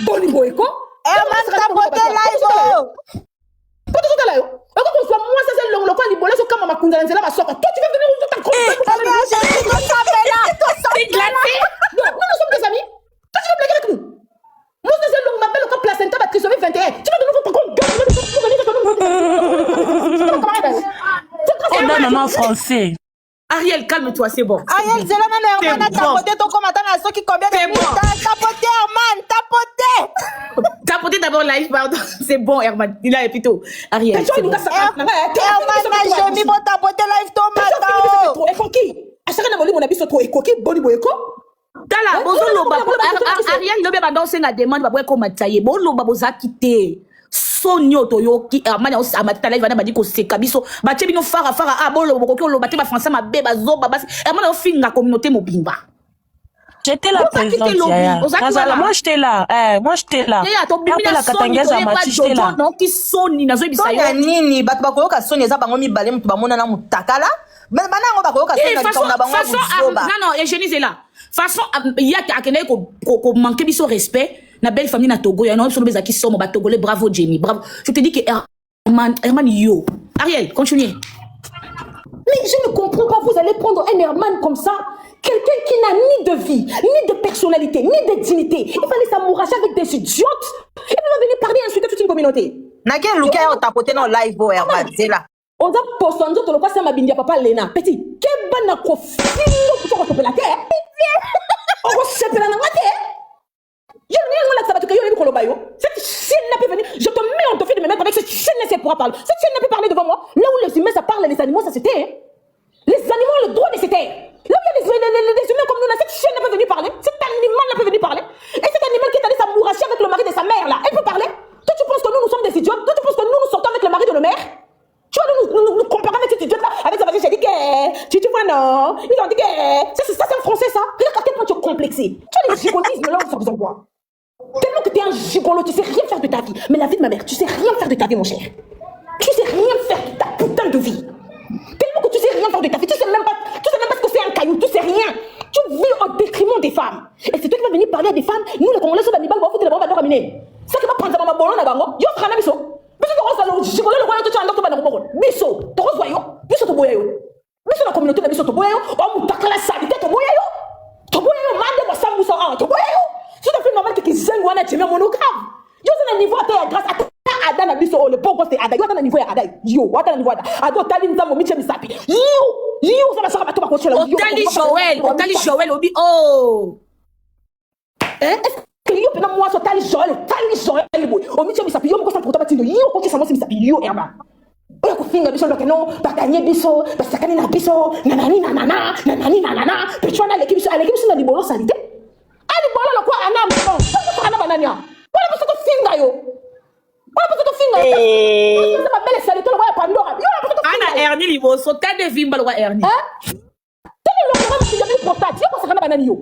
D: Boni boyeko.
F: Herman, tapoter live.
D: Poto sokala yo. Oko ko so moi ça c'est long lokwa libolo so kama makunza nzela ba soko. Toi tu veux venir où tu t'en Non, nous sommes des amis. Toi tu veux blaguer avec nous. Moi c'est long ma belle comme placenta ba trisomie 21. Tu veux de nouveau ton compte.
G: On donne en français.
C: Ariel, calme-toi, c'est bon.
F: Ariel, Zéla, Herman a tapoté ton commentaire à ceux qui combien de minutes. Tapoté, Herman, tapoté.
C: Tapoter d'abord live, pardon. C'est bon, Herman. Il a plutôt. Ariel.
F: Herman a jamais bon tapoter live ton matin.
D: Trop écoquille. À chaque fois, on a vu ce trop écoquille. Boni boyeko.
C: Tala, bozo loba. Ariel, il a dans une demande, va voir comment ça y est. Bon, loba, boza quitté. Sonyo toyoki Herman aussi amatita live na badiko seka biso batie bino fara ah bolo bokoki lo batie ba français mabe bazoba basi Herman ofinga communauté mobimba.
G: J'étais là présente Yaya. Moi j'étais là. Moi j'étais là. Après la Katangeza Machi j'étais là.
C: Non qui soni nazo bisa yo.
F: Nini bato bakoyoka soni eza bango mibale mutu bamona na mutakala. Mais banango bakoyoka soni na tona bango buzoba.
C: Non, Eugénie est là. Façon il y a akene ko manquer biso respect. Na belle famille na Togo, il y a un homme qui sont ba Togolais, bravo Jamie, bravo. Je te dis que Herman yo. Ariel, continuez.
D: Mais je ne comprends pas, vous allez prendre un Herman comme ça, quelqu'un qui n'a ni de vie, ni de personnalité, ni de dignité. Il fallait s'amouracher avec des idiotes. Et vous venir parler et insulter toute une communauté.
F: Na quel look est tapoté dans live Herman, c'est là.
D: On a posté en d'autres local, ça m'a bien papa Lena. Petit, quel ban na kofi, pour qu'on la terre. On va se faire la terre. Cette chienne n'a pas venir. Je te mets en danger de me mettre avec cette chienne, elle pourra parler. Cette chienne n'a pas parlé devant moi. Là où les humains ça parle, les animaux ça se tait. Les animaux ont le droit de se taire. Là où il y a des humains comme nous, là, cette chienne n'a pas venu parler. Cet animal n'a pas venu parler. Et cet animal qui est allé s'amouracher avec le mari de sa mère là, elle peut parler. Toi tu penses que nous sommes des idiotes. Toi tu penses que nous sortons avec le mari de la mère. Tu vas nous comparer avec cette idiote là, avec sa vagine. J'ai dit que tu vois non. Ils ont dit que ça c'est un français ça. Regarde à quel point tu es complexé. Tu as les gigotismes là, ça vous envoie. Tellement que tu es un gigolo, tu sais rien faire de ta vie. Mais la vie de ma mère, tu sais rien faire de ta vie, mon cher. Tu sais rien faire de ta putain de vie. Tellement que tu sais rien faire de ta vie. Tu sais même pas ce que c'est un caillou. Tu sais rien. Tu vis au détriment des femmes. Et c'est toi qui vas venir parler à des femmes. Nous, les Congolais, on va foutre les bambas ramener. Ça qui va prendre ma bolon à bango. Yo, frana biso. Biso, tu as gigolo, le royaume, tu as un docteur bango. Biso, tu reçois yo. Biso, tu boya yo. Biso, la communauté, biso, tu boya yo. Oh, moutakala salité, tu boya yo. Tu boya yo, mande, moi, ça, moussa, tu boya yo. Si tu fais normal que tu wana tu mets monographe. Yo c'est un niveau à grâce à Ada na biso le pauvre c'est Ada. Yo c'est un niveau à Ada. Yo, what un niveau à Ada tali nzambo miche misapi. Yo ça va ça va tout ba kochela.
C: Tali Joël obi oh.
D: Est-ce que yo pena moi so tali Joël boy. O miche misapi yo mo ko sa porta batindo. Yo ko sa mo misapi yo herba. Oya kufinga biso loke no batanye biso basakani na biso nanani nanana. Petro na l'équipe biso na libolo salité. Ali bolo lo kwa anam bon. Ana banania. Wala biso to finga yo. Ça ma belle salité lo kwa Pandora.
C: Ana Ernie libo so tade vimba lo kwa Ernie.
D: Tani lo kwa ma finga bi portate. Yo ko sakana banani yo.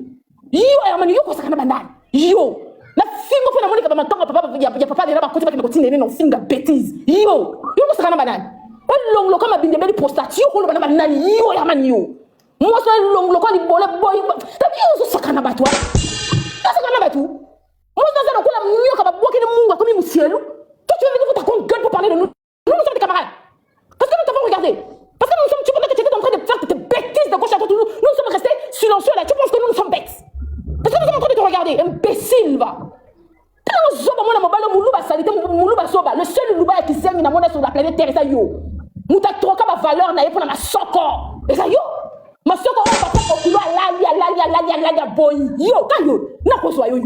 D: Yo Hermani yo ko sakana banani. Yo. La finga pe na monika ba matonga papa ya papa de na ba kotima ke continue no finga bêtise. Yo ko sakana banani. On lo kama binde beli prostate. Yo ko lo banani yo Hermani yo. Moi ça lo kwa libola boy. Tabi yo so sakana batwa. Moi, je suis là, je toi, tu veux venir ta gueule pour parler de nous. Nous sommes des camarades. Parce que nous t'avons regardé. Parce que nous sommes, tu pensais que tu étais en train de faire tes bêtises de gauche à droite. Nous sommes restés silencieux là. Tu penses que nous sommes bêtes. Parce que nous sommes en train de te regarder. Imbécile, va. Le seul louba qui s'aime sur la planète Terre, c'est yo. Mouta troka ma valeur na pour na soko. Et ça yo. Ma soko on va pas pour la boy. Yo, kayo. Na ko so yo.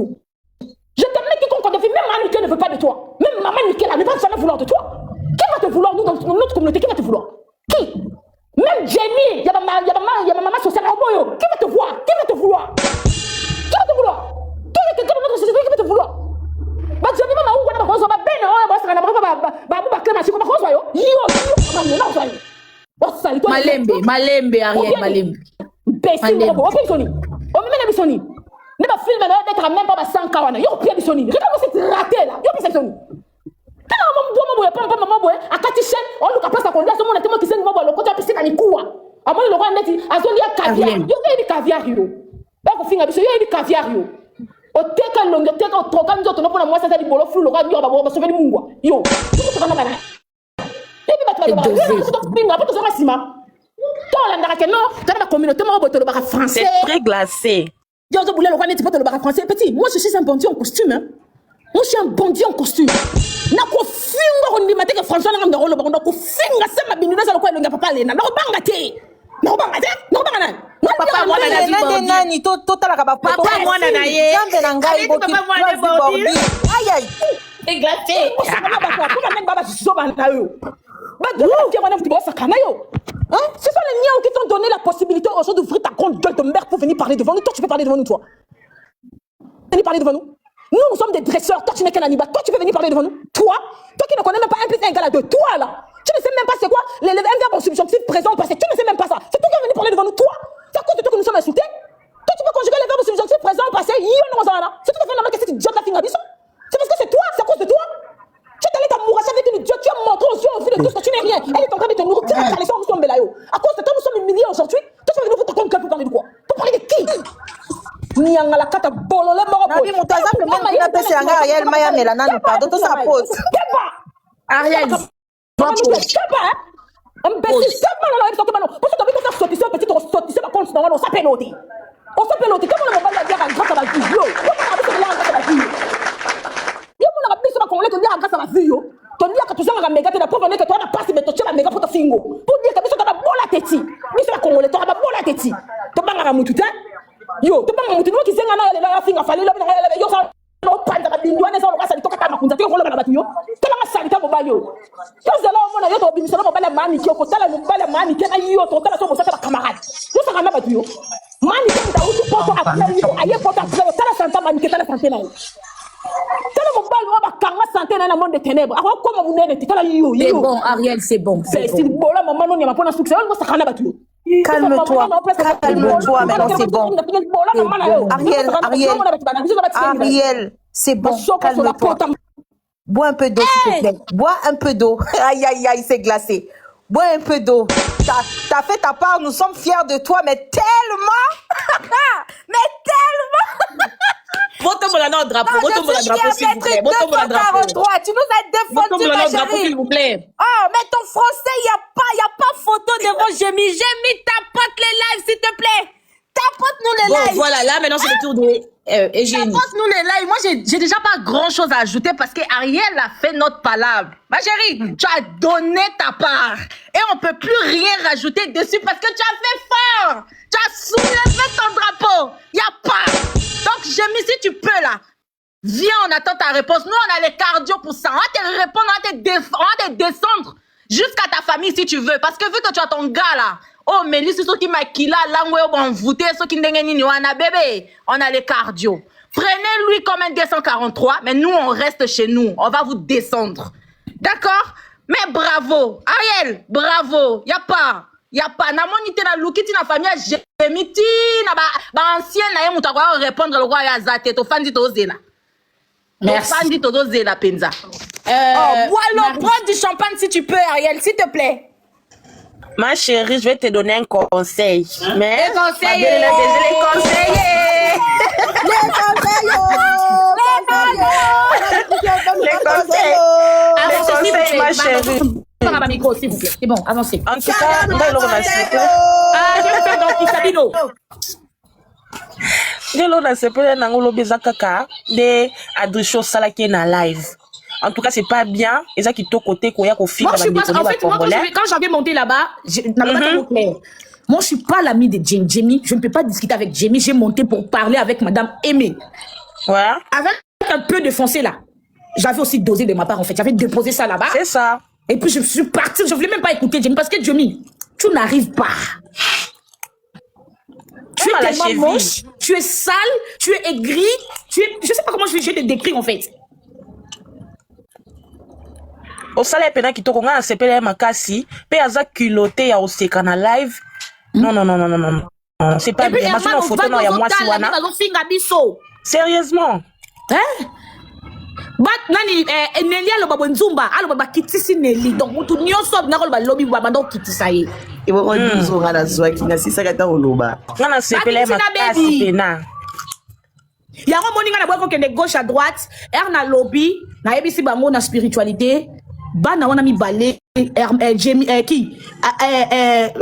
D: Je te mets quiconque défie, même Annick ne veut pas de toi. Même maman Nickel ne va jamais vouloir de toi. Qui va te vouloir, nous, dans notre communauté, qui va te vouloir? Qui? Même Jenny, il y a ma maman sociale à Oboyo. Qui va te voir? Qui va te vouloir? Qui va te vouloir? Toi, il y a quelqu'un dans notre société qui va te vouloir. Bah, Jenny, maman, où on va ben,
C: Malembe, Ariel, Malembe.
D: Ne pas filmer d'être même pas 100 kawana. Yo pia bisoni. Regarde cette raté là. Yo pia besoin. Tana maman boy pas maman boy akati chaîne on le capable ça qu'on dit à ce moment tellement qui c'est maman le côté pisi na nikuwa. Amon le roi neti azoli ya caviar. Yo ni caviar yo. Ba ko finga biso yo ni caviar yo. O teka longe teka o troka nzoto no pona moi ça di bolo flou le roi yo ba ba sauver mungwa. Yo. Tout ça na bana. Et puis ba tu ba. Tout finga pas tout ça sima. Toi la ndaka non, dans la communauté mo boto le ba français.
G: C'est très glacé.
D: Yo zo boule le roi neti pas le ba français petit. Moi je suis un bandit en costume hein. Moi je suis un bandit en costume. Na ko finga ko ndima teke François na ngaro lo ba ko finga sama binuna za ko elonga papa lena. Na ko banga te. Na ko banga te. Na ko banga na.
F: Papa moi na di nani to tala ka ba papa moi na ye. Jambe na ngai bo ki bordi. Aïe aïe.
C: Et glacé.
D: Ko na ba ko na baba so ba na yo. Ba de ki mona futi ba sakana yo. Hein? Ce sont les niais qui t'ont donné la possibilité aux gens d'ouvrir ta grande gueule de merde pour venir parler devant nous. Toi tu peux parler devant nous toi. Venir parler devant nous. Nous sommes des dresseurs, toi tu n'es qu'un animal, toi tu peux venir parler devant nous. Toi qui ne connais même pas 1 + 1 égale à 2, toi là, tu ne sais même pas c'est quoi les verbes en subjonctif présent ou passé, tu ne sais même pas ça. C'est toi qui es venu parler devant nous, toi. C'est à cause de toi que nous sommes insultés. Toi tu peux conjuguer les verbes en subjonctif présent ou passé, c'est tout à fait normal que cette idiote la finga biso. C'est parce que c'est toi, c'est à cause de toi. Tu es allé t'amourasser avec une idiote, tu as montré aux yeux au vu de tout ce que tu n'es rien. Elle est en train de te nourrir, tu vas les gens nous là. À cause de toi nous sommes humiliés aujourd'hui. Toi tu vas venir pour ta compte pour parler de quoi? Pour parler de qui? Nianga la kata bolole moko.
F: Nabi mutaza pe même na pese anga Ariel Maya Melana nous pardon tout ça pose.
C: Ariel.
D: Imbécile, c'est pas là avec toi maintenant. Parce que tu as fait sortir petit sortir par contre on s'appelle noter. On s'appelle noter comment on va la dire grâce à la vie. Yo, comment on va la grâce à la vie. Yo mon rabbi ça va qu'on te dire grâce à la vie yo. Ton dia ka tu sanga méga te la preuve que toi na passe mais tu as méga pour ta fingo. Pour dire que tu as bola teti. Mais c'est la congolais, tu as bola teti. Tu banga mutu ta. Yo, tu banga mutu no ki zenga na la finga fali la yo ça no panda ka bindu ane ça lo ka sali to ka makunza to ko lo ka batu yo. Tala ma sali ta boba yo. Kaza la mona yo to bimisala mo bala mani ki ko tala mo bala mani ke na yo to tala so mo sa ta camarade. Yo ça kana batu yo. Mani ke ta uti poto après yo, aye poto après yo tala santa mani ke tala santé na yo. Tala mo bala ba kanga santé na monde de ténèbres. Ako ko mo nene tala yo.
C: C'est bon Ariel, c'est bon.
D: C'est bola maman non ya mapona succès, yo ça kana batu yo.
F: Calme-toi, calme-toi, maintenant c'est bon. Ariel, c'est bon, calme-toi. Bois un peu d'eau, s'il te plaît. Bois un peu d'eau. Aïe, aïe, aïe, c'est glacé. Bois un peu d'eau. T'as fait ta part, nous sommes fiers de toi, mais tellement. Mais tellement.
C: Votez-moi dans le drapeau, votez-moi dans le drapeau, s'il vous plaît. Votez-moi dans le drapeau.
F: Tu nous as défendu, ma chérie.
C: S'il vous plaît.
F: Oh, mais ton français, y a pas photo devant Jémi. Jémi, tapote les lives, s'il te plaît. Tapote-nous les lives.
C: Voilà, là, maintenant, c'est le tour de Eugénie.
F: Tapote-nous les lives. Moi, j'ai déjà pas grand-chose à ajouter parce que Ariel a fait notre palabre. Ma chérie, tu as donné ta part. Et on peut plus rien rajouter dessus parce que tu as fait fort. Tu as soulevé ton drapeau. Y a pas. Donc, Jémi, si tu peux, là, viens, on attend ta réponse. Nous, on a les cardio pour ça. On va te répondre, on va te descendre jusqu'à ta famille si tu veux. Parce que vu que tu as ton gars, là, oh, mais lui, c'est ceux qui maquillent, l'angoué, bon, voûté, ceux qui n'ont bébé. On a les cardio. Prenez-lui comme un 243, mais nous, on reste chez nous. On va vous descendre. D'accord? Mais bravo. Ariel, bravo. Y a pas. Na monité na lukiti na famille Jémiti na ba ancien na ye muta kwa répondre le roi ya zate to fandi to zela.
C: Merci.
F: Fandi to zela penza. Bois-le, prends du champagne si tu peux Ariel, s'il te plaît.
G: Ma chérie, je vais te donner un conseil. Mais
F: les conseils.
G: Les conseillers.
C: Les conseils,
G: ma chérie.
C: Micro, s'il vous plaît. C'est bon, avancez.
G: En tout cas, je
C: vais faire donc Sabino.
G: Delo na sepele na ngolo beza kaka de adricho salaki na live. En tout cas, c'est pas bien. Et ça qui to côté koya ko filme
C: en fait, quand j'avais monté là-bas, moi, je suis pas l'ami de Jamie. Je ne peux pas discuter avec Jamie. J'ai monté pour parler avec Madame Aimée.
G: Ouais.
C: Avec un peu de foncé là. J'avais aussi dosé de ma part en fait. J'avais déposé ça là-bas.
G: C'est ça.
C: Et puis je suis partie. Je voulais même pas écouter Jamie parce que Jamie, tu n'arrives pas. Tu es tellement moche, tu es sale, tu es aigri, tu es... Je sais pas comment je vais te décrire en fait.
G: Au salaire pendant qui toko nga sepele makasi, pe aza culoté ya oseka na live. Non. C'est pas bien. Ma photo non ya moi si wana. Sérieusement.
C: Hein? Bat nani Nelly aloba bonzumba aloba bakitisi Nelly donc mutu nyonso na koloba lobi babando kitisa ye.
H: Et bon, on dit on a la joie qui n'a si ça gata oloba.
G: Ngana sepele makasi pena.
C: Yango moninga na bweko kende gauche à droite, na lobby, na yebisi bango na spiritualité, bana wana mi balé Jamie qui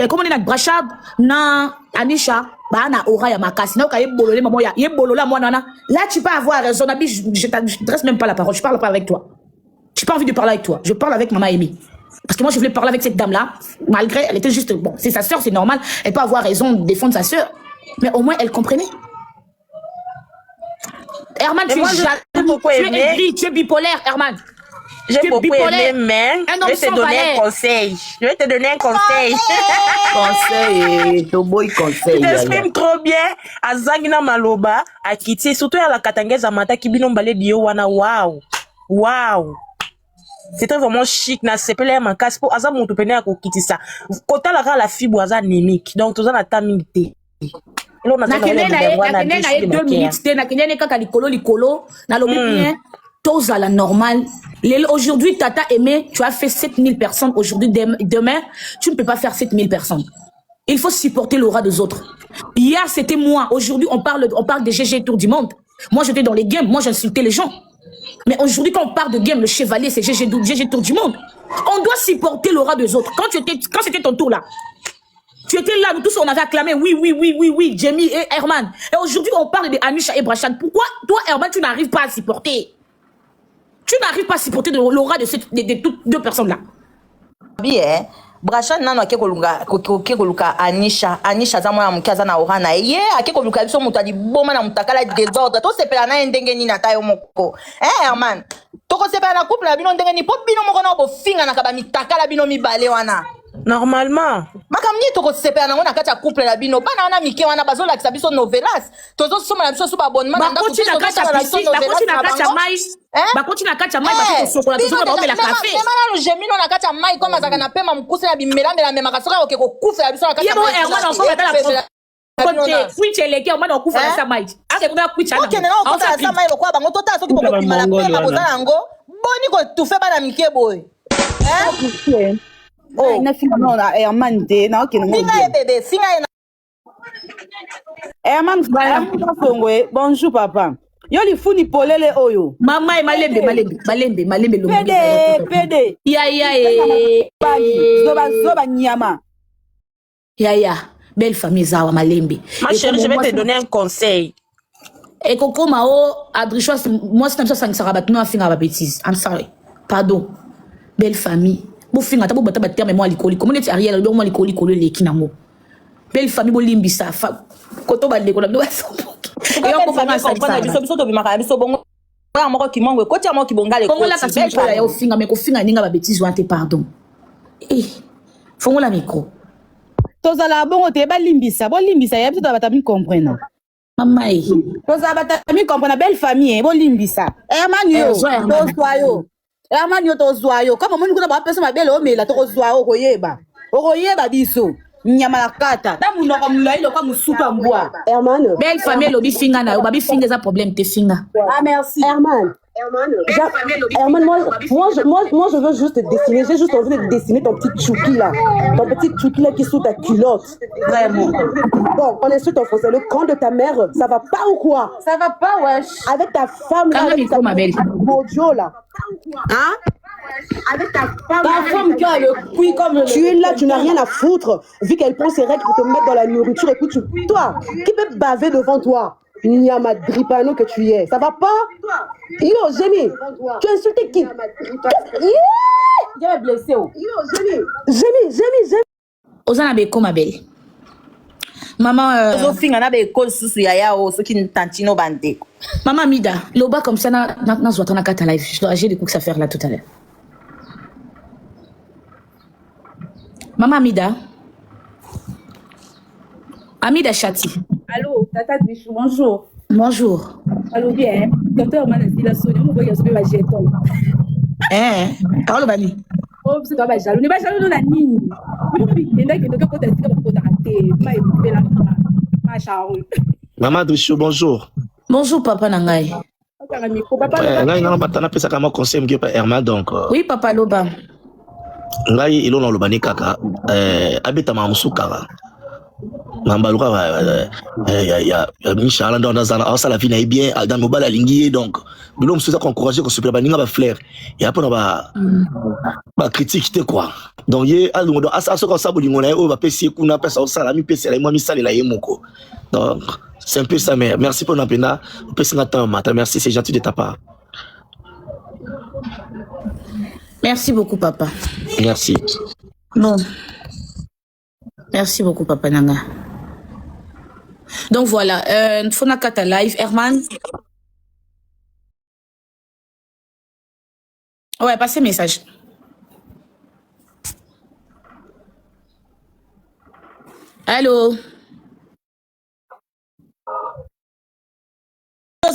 C: comment on dit na Brachab na Anisha bana aura ya makasi na okaye bololé maman ya yebolola mwana na là tu peux avoir raison Nabi je t'adresse même pas la parole, je parle pas avec toi. J'ai pas envie de parler avec toi, je parle avec maman Amy. Parce que moi je voulais parler avec cette dame là, malgré elle était juste bon, c'est sa sœur, c'est normal, elle peut avoir raison de défendre sa sœur, mais au moins elle comprenait. Herman, tu es aigri, tu es bipolaire, Herman.
G: J'ai beaucoup aimé, mais je vais te donner un conseil. Je vais te donner un conseil.
H: Conseil, to boy conseil.
G: Tu t'exprimes trop bien. À Zagina Maloba, à Kiti, surtout à la Katangeza Mata, qui binon balé dio wana. Waouh. Waouh. C'était vraiment chic. Na sepele ma casse pour Aza mon topene à Kiti ça. Kota la fibre Aza némique. Donc, tout ça n'a pas minté.
C: Na kene na 2 minutes te na kene kaka likolo na lobi bien tous à la normale. Aujourd'hui Tata Aimé, tu as fait 7000 personnes aujourd'hui, demain tu ne peux pas faire 7000 personnes. Il faut supporter l'aura des autres. Hier c'était moi, aujourd'hui on parle des GG Tour du monde. Moi j'étais dans les games, moi j'insultais les gens. Mais aujourd'hui quand on parle de game, le chevalier c'est GG Tour du monde. On doit supporter l'aura des autres. Quand c'était ton tour là, tu étais là, nous tous on avait acclamé oui, Jamie et Herman. Et aujourd'hui on parle de Anisha et Brachad. Pourquoi toi Herman tu n'arrives pas à supporter? Tu n'arrives pas à supporter l'aura de toutes deux personnes là.
F: Bien, Brachad nano akekoluka Anisha za mwana muke aza na aura na ye akekoluka biso mutu adi boma na mutakala désordre to sepela na ndenge ni na tayo moko. Herman, toko sepela na couple na bino ndenge ni po bino moko na bofinga na kaba mitakala bino mibale wana.
G: Normalement.
F: Makamni toko sepela na ngona kati ya couple na bino bana wana mike wana bazo lakisa biso novelas tozo soma na biso suba abonnement na
C: ndako na kati ya piscine bakoti na kati ya mai bakoti na kati ya mai bakoti sokola tozo ba omela café
F: mema na jemino na kati ya mai koma zaka na pema mukuse na bimelande na mema kasoka oke ko kufa ya biso na kati ya mai
C: yebo erwana ko batala kote kuicheleke omana okufa na sa mai ake kuna kuicha na
F: okay na okufa na sa mai lokwa bango tota soki boko kimala pema bozana ngo boni ko tufe bana mike boy
I: Oh, na finga no na Herman te na okay no.
F: Finga bébé, finga na.
I: Herman Fongwe, bonjour papa. Yo li funi polele oyo.
C: Mama malembe lo.
I: Pede.
C: Ya.
I: Zoba nyama.
C: Ya. Belle famille zawa malembe.
G: Ma chérie, je vais te donner un conseil.
C: Et Coco Mao, Adrichois, moi c'est comme ça ça rabat non finga ba bêtise. I'm sorry. Pardon. Belle famille. Bofinga tabo bata baterme moi likoli comment est Ariel donc moi likoli le kinango belle famille bolimbisa koto ba lekola ndo
F: et on comprend ça biso to bimaka biso bongo ya moko ki mongwe koti ya moko ki bongale
C: ko la kasi ya ofinga mais ko finga ninga ba bêtise wante pardon fongo la micro
I: tozala bongo te ba limbisa bolimbisa ya biso bata mi comprendre
C: mama
I: tozala bata mi comprendre belle famille bolimbisa Herman yo to soyo Herman yo to zoayo kama moni kuna ba pesa mabele o mela to zoayo okoyeba biso nyama la kata da munoko mulai lo kwa musupa mbwa
D: Herman
C: belle famille lobi finga na ba bi finga za problème te finga
I: ah merci
D: Herman moi je veux juste dessiner, j'ai juste envie de dessiner ton petit chouki là qui est sous ta culotte. Vraiment. Bon, on insulte en français, le camp de ta mère, ça va pas ou quoi?
I: Ça va pas, wesh.
D: Avec ta femme là, avec ta mojo là. Hein? Avec ta femme qui a le cuit comme tu es là, tu n'as rien à foutre, vu qu'elle prend ses règles pour te mettre dans la nourriture et puis toi, qui peut baver devant toi? Nyama dripano que tu es, ça va pas? Yo, Jémi, tu as insulté qui?
I: J'ai blessé.
D: Yo, Jémi.
C: Ozana beko ma belle. Maman
F: finga na beko susu ya o soki tantino bande.
C: Maman Mida, loba comme ça na zwata na kata live. J'ai des coups à faire là tout à l'heure. Maman Mida. Amida Chati.
J: Allô, Tata Bichou, bonjour.
C: Bonjour.
J: Allô, bien. Docteur Manasi, la Sonia, on voit que je jeton.
C: Parole bani.
J: Oh, c'est pas jaloux. Ne pas jaloux dans la ligne. Il y a que docteur peut être raté.
K: Maman Bichou, bonjour.
C: Bonjour, papa Nangai.
K: ngai nga batana pesa kama conseil mke pa Herman donc
C: Oui, Papa Loba.
K: ngai ilo na lobani kaka abeta mamusu kaka ngamba luka ya Michel dans dans ça la vie n'est bien dans mobile alingi donc bilo msuza encourager ko super baninga ba flair et après ba critique te quoi donc ye alungo do asa so ko sabulingo na o ba pesi kuna pesa o sala mi pesi la moi mi sala la yemoko donc c'est un peu ça mais merci pour napena pesi ngata mata merci c'est gentil de ta part.
C: Merci beaucoup, papa.
K: Merci.
C: Bon. Merci beaucoup, papa Nanga. Donc voilà, Fona Kata Live, Herman. Ouais, passez message. Allô?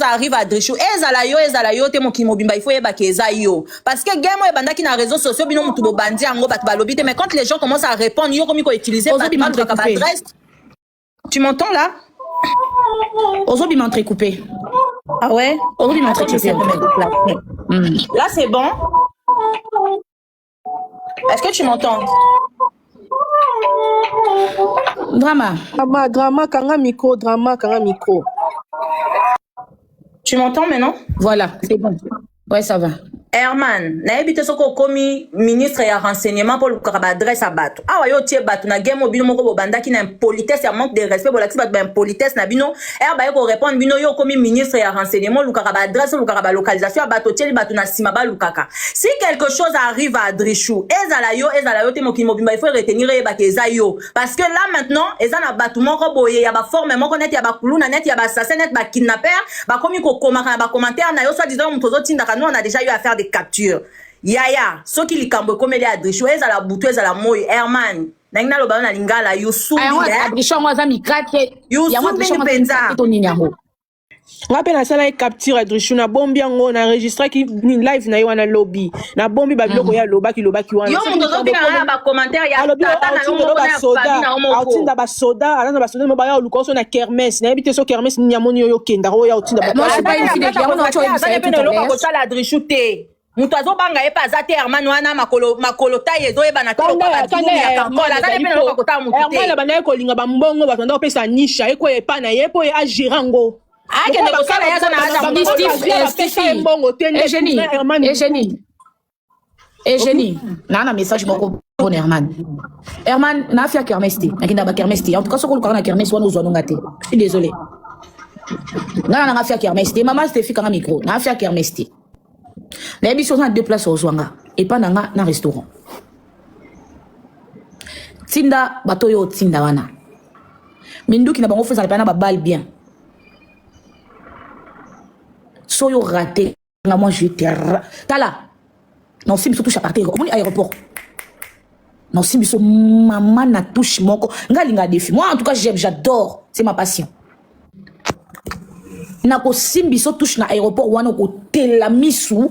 F: Arrive à Drichou ezala yo te moki mobimba il faut yeba ke eza yo parce que game e bandaki na réseaux sociaux bino mutu bo bandi ango bat balobi te mais quand les gens commencent à répondre yo komi ko utiliser pas adresse. Tu m'entends là?
C: Aujourd'hui m'entrée coupé.
F: Ah ouais?
C: Aujourd'hui m'entrée coupé.
F: Là c'est bon. Est-ce que tu m'entends?
G: Drama kanga micro.
F: Tu m'entends maintenant?
C: Voilà, c'est bon. Ouais, ça va.
F: Herman, na ebite soko komi ministre ya renseignement pour le adresse à Bato. Ah ouais, yo tie Bato na game mobile moko bo banda ki na impolitesse ya manque de respect pour la Bato ba impolitesse na bino. Ba yo ko répondre bino yo komi ministre ya renseignement lukaka ba adresse lukaka localisation Bato tie Bato na sima ba lukaka. Si quelque chose arrive à Drichou, ezala yo te moki mobimba il faut retenir ba keza yo parce que là maintenant ezana Bato moko boye ya ba forme moko net ya ba kuluna net ya ba assassin net ba kidnapper ba komi ko komaka ba commentaire na yo soit disant mutozo tinda ka nous on a déjà eu à faire des captures. Yaya, so ki likambo komeli à Drichou, ezala butu ezala moy Herman. Nangina lo ba na lingala Yusu.
C: Drichou ngwa za mikate.
F: Yusu penza.
G: Ngape na sala capture à Drichou na bombi yango na enregistre ki live na yo na lobby. Na bombi ba biloko ya lobaki wana.
F: Yo mutozo bina na ba commentaire ya tata na yo moko na famille na omoko.
G: Autinda ba soda mo ba ya lukoso na kermesse. Na ebite so kermesse ni nyamoni yo kenda ro ya autinda ba.
C: Moi je suis pas une fille de diamant, tu vois ça
F: pe no ko sala Drichou te. Mutu azobanga ye pa zate Herman wana makolo taye zo yeba na tolo kwa tuni ya kankola zale pe no ko ta mutu te.
G: Herman bana ko linga ba mbongo ba tanda pesa nisha eko e pa na ye po e agirango.
F: Ah que ne sala ya na
C: Eugénie, nana message moko pour Herman. Herman na afia kermeste, nakinda ba kermeste. En tout cas soko ko na kermeste wana uzwa ngate. Je suis désolé. Na afia kermeste, maman c'était fika na micro. Na afia kermeste. Na émission na deux places au Zwanga et pas na restaurant. Tinda batoyo tinda wana. Minduki na bango feza na ba balle bien. Soyo raté. Na moi je te tala. Non si biso touche à partir comme aéroport. Non si biso maman na touche moko. Ngalinga défi. Moi en tout cas j'adore, c'est ma passion. Na ko simbiso touche na aéroport wana ko telamisu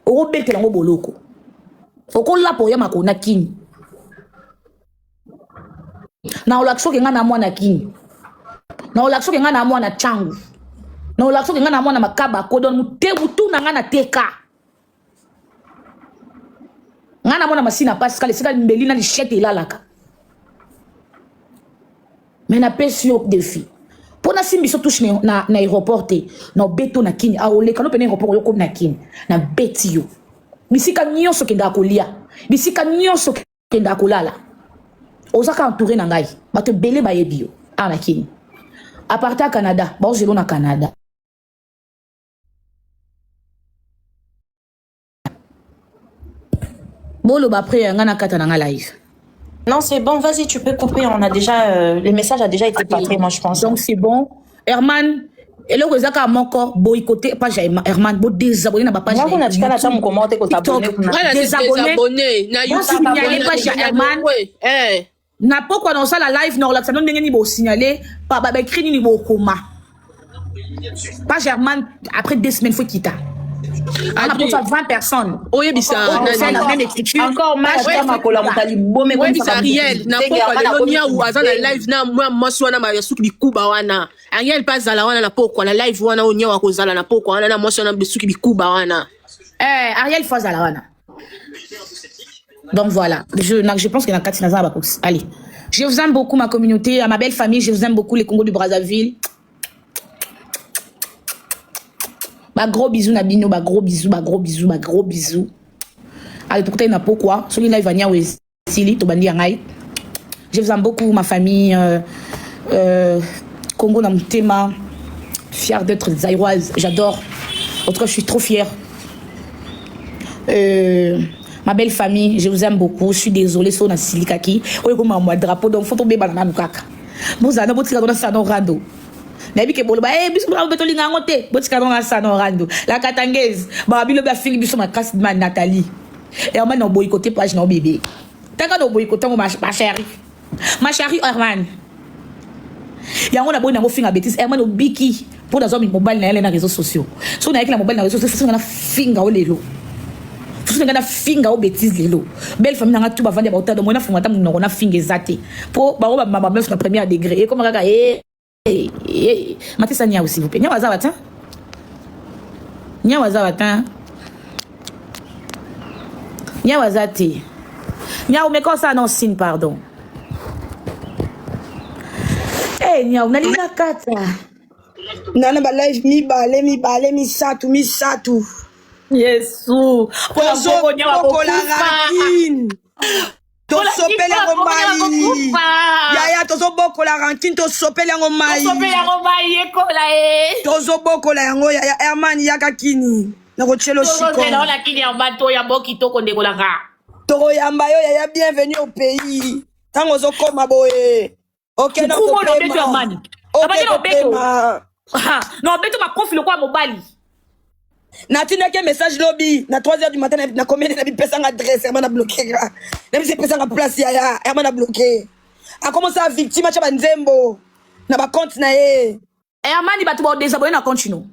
C: o betela ngo boloko oko lapo ya makona kini na olakso ke ngana mwana kini na olakso ke ngana mwana changu na olakso ke ngana mwana makaba ko don mutebu tu na ngana teka ngana mwana masina pascal sika mbelina li chete ilalaka mena pesio défi. Pour na simbi so touche na aéroport te na beto na kini a ole kano pena aéroport yo ko na kini na beti yo bisika nyonso kenda kolia bisika nyonso kenda kolala ozaka entouré na ngai bato belé ba yebio a na kini à partir Canada ba ozelo na Canada bolo ba après ngana kata na live.
F: Non, c'est bon, vas-y, tu peux couper. On a déjà, le message a déjà été passé, moi, je pense.
C: Donc, c'est bon. Herman, et là, vous avez encore boycotté, pas Herman, vous désabonné dans ma page.
F: Moi, on a dit qu'à la fin, on commente et qu'on t'abonne.
C: Désabonné. Vous signalez pas chez Herman. N'a pas quoi dans ça, la live, non, là, ça donne rien, vous signaler, pas, bah, écrit, ni, vous coma. Pas Herman, après 2 semaines, faut quitter. On a pour 20 personnes.
L: Oui, bisa.
C: C'est la même écriture.
H: Encore mal,
L: Oui, bisa Ariel. Na pokwa lelo nia ou aza na live na moi wana ma suki bikuba wana. Ariel pas zala wana na pokwa na live wana onya wa kozala na pokwa wana na moi wana bisuki bikuba wana.
C: Ariel Fazala wana. Donc voilà, je pense qu'il y a 4 Naza. Allez, je vous aime beaucoup ma communauté, à ma belle famille, je vous aime beaucoup les Congo du Brazzaville. Bah gros bisous Nabino, bah gros bisous, bah gros bisous, bah gros bisous. Allez, pour que tu pourquoi, celui là il va venir au Sili, to bandi angai. Je vous aime beaucoup ma famille, Congo dans mon thème, fière d'être zaïroise, j'adore. En tout cas, je suis trop fière. Ma belle famille, je vous aime beaucoup. Je suis désolée, sur la silikaki. Oui, comme un drapeau, donc faut tomber banana nukaka. Vous avez un petit cadre dans rando. Nabi ke bolo ba biso bra beto linga ngote. Petit cadre dans sano rando. La katangaise, ba bilo ba fili biso ma casse man Nathalie. Et on m'a no boycotté page no bébé. Taka no boycotté ma chérie. Ma chérie Herman. Ya ngona boy na go finga bêtise. Herman no biki pour dans hommes mobile na les réseaux sociaux. So na avec la mobile na réseaux sociaux, na finga o lelo. Tout le monde a finga au bêtise lelo. Belle famille n'a tout ba vendre ba autant de moi na finga ta mon na finga zate. Pour ba ba ma meuf na premier degré et comme kaka Matissa nia aussi vous plaît. Nia wazawata. Nia wazawata. Nia wazate. Nia me ko ça non signe pardon. Nia on a lina kata.
M: Nana ba live mi bale mi satu.
C: Yesu.
M: Tosopele yango mai. Yaya tozobokola rantine tosopele yango mai. Tozobokola yango yaya Herman yaka kini. Nakochelo siko.
C: Tozobokola kini ya bato ya boki toko ndekolanga.
M: Toko yamba yo yaya bienvenue au pays. Tango zokoma boye. OK na ko pema.
C: Non, beto ma confie le quoi mobali.
M: Natina ke message lobby na 3h du matin na combien na bipesa nga adresse Herman a bloqué ga. Na bise pesa nga place ya Herman a bloqué. A commencé à victime cha banzembo na ba compte na ye.
C: Herman ba to ba désabonner na compte no.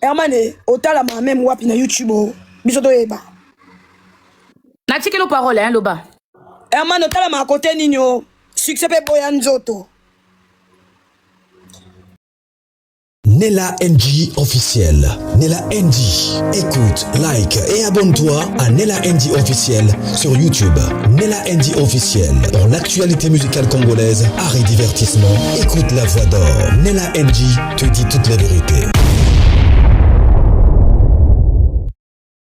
M: Herman otala ma même wapi na YouTube biso to yeba.
C: Na tikelo parole hein loba.
M: Herman otala ma côté ninyo succès pe boya nzoto.
A: Nella NG officiel. Nella NG. Écoute, like et abonne-toi à Nella NG officiel sur YouTube. Nella NG officiel. Pour l'actualité musicale congolaise, art et divertissement, écoute la voix d'or. Nella NG te dit toutes les vérités.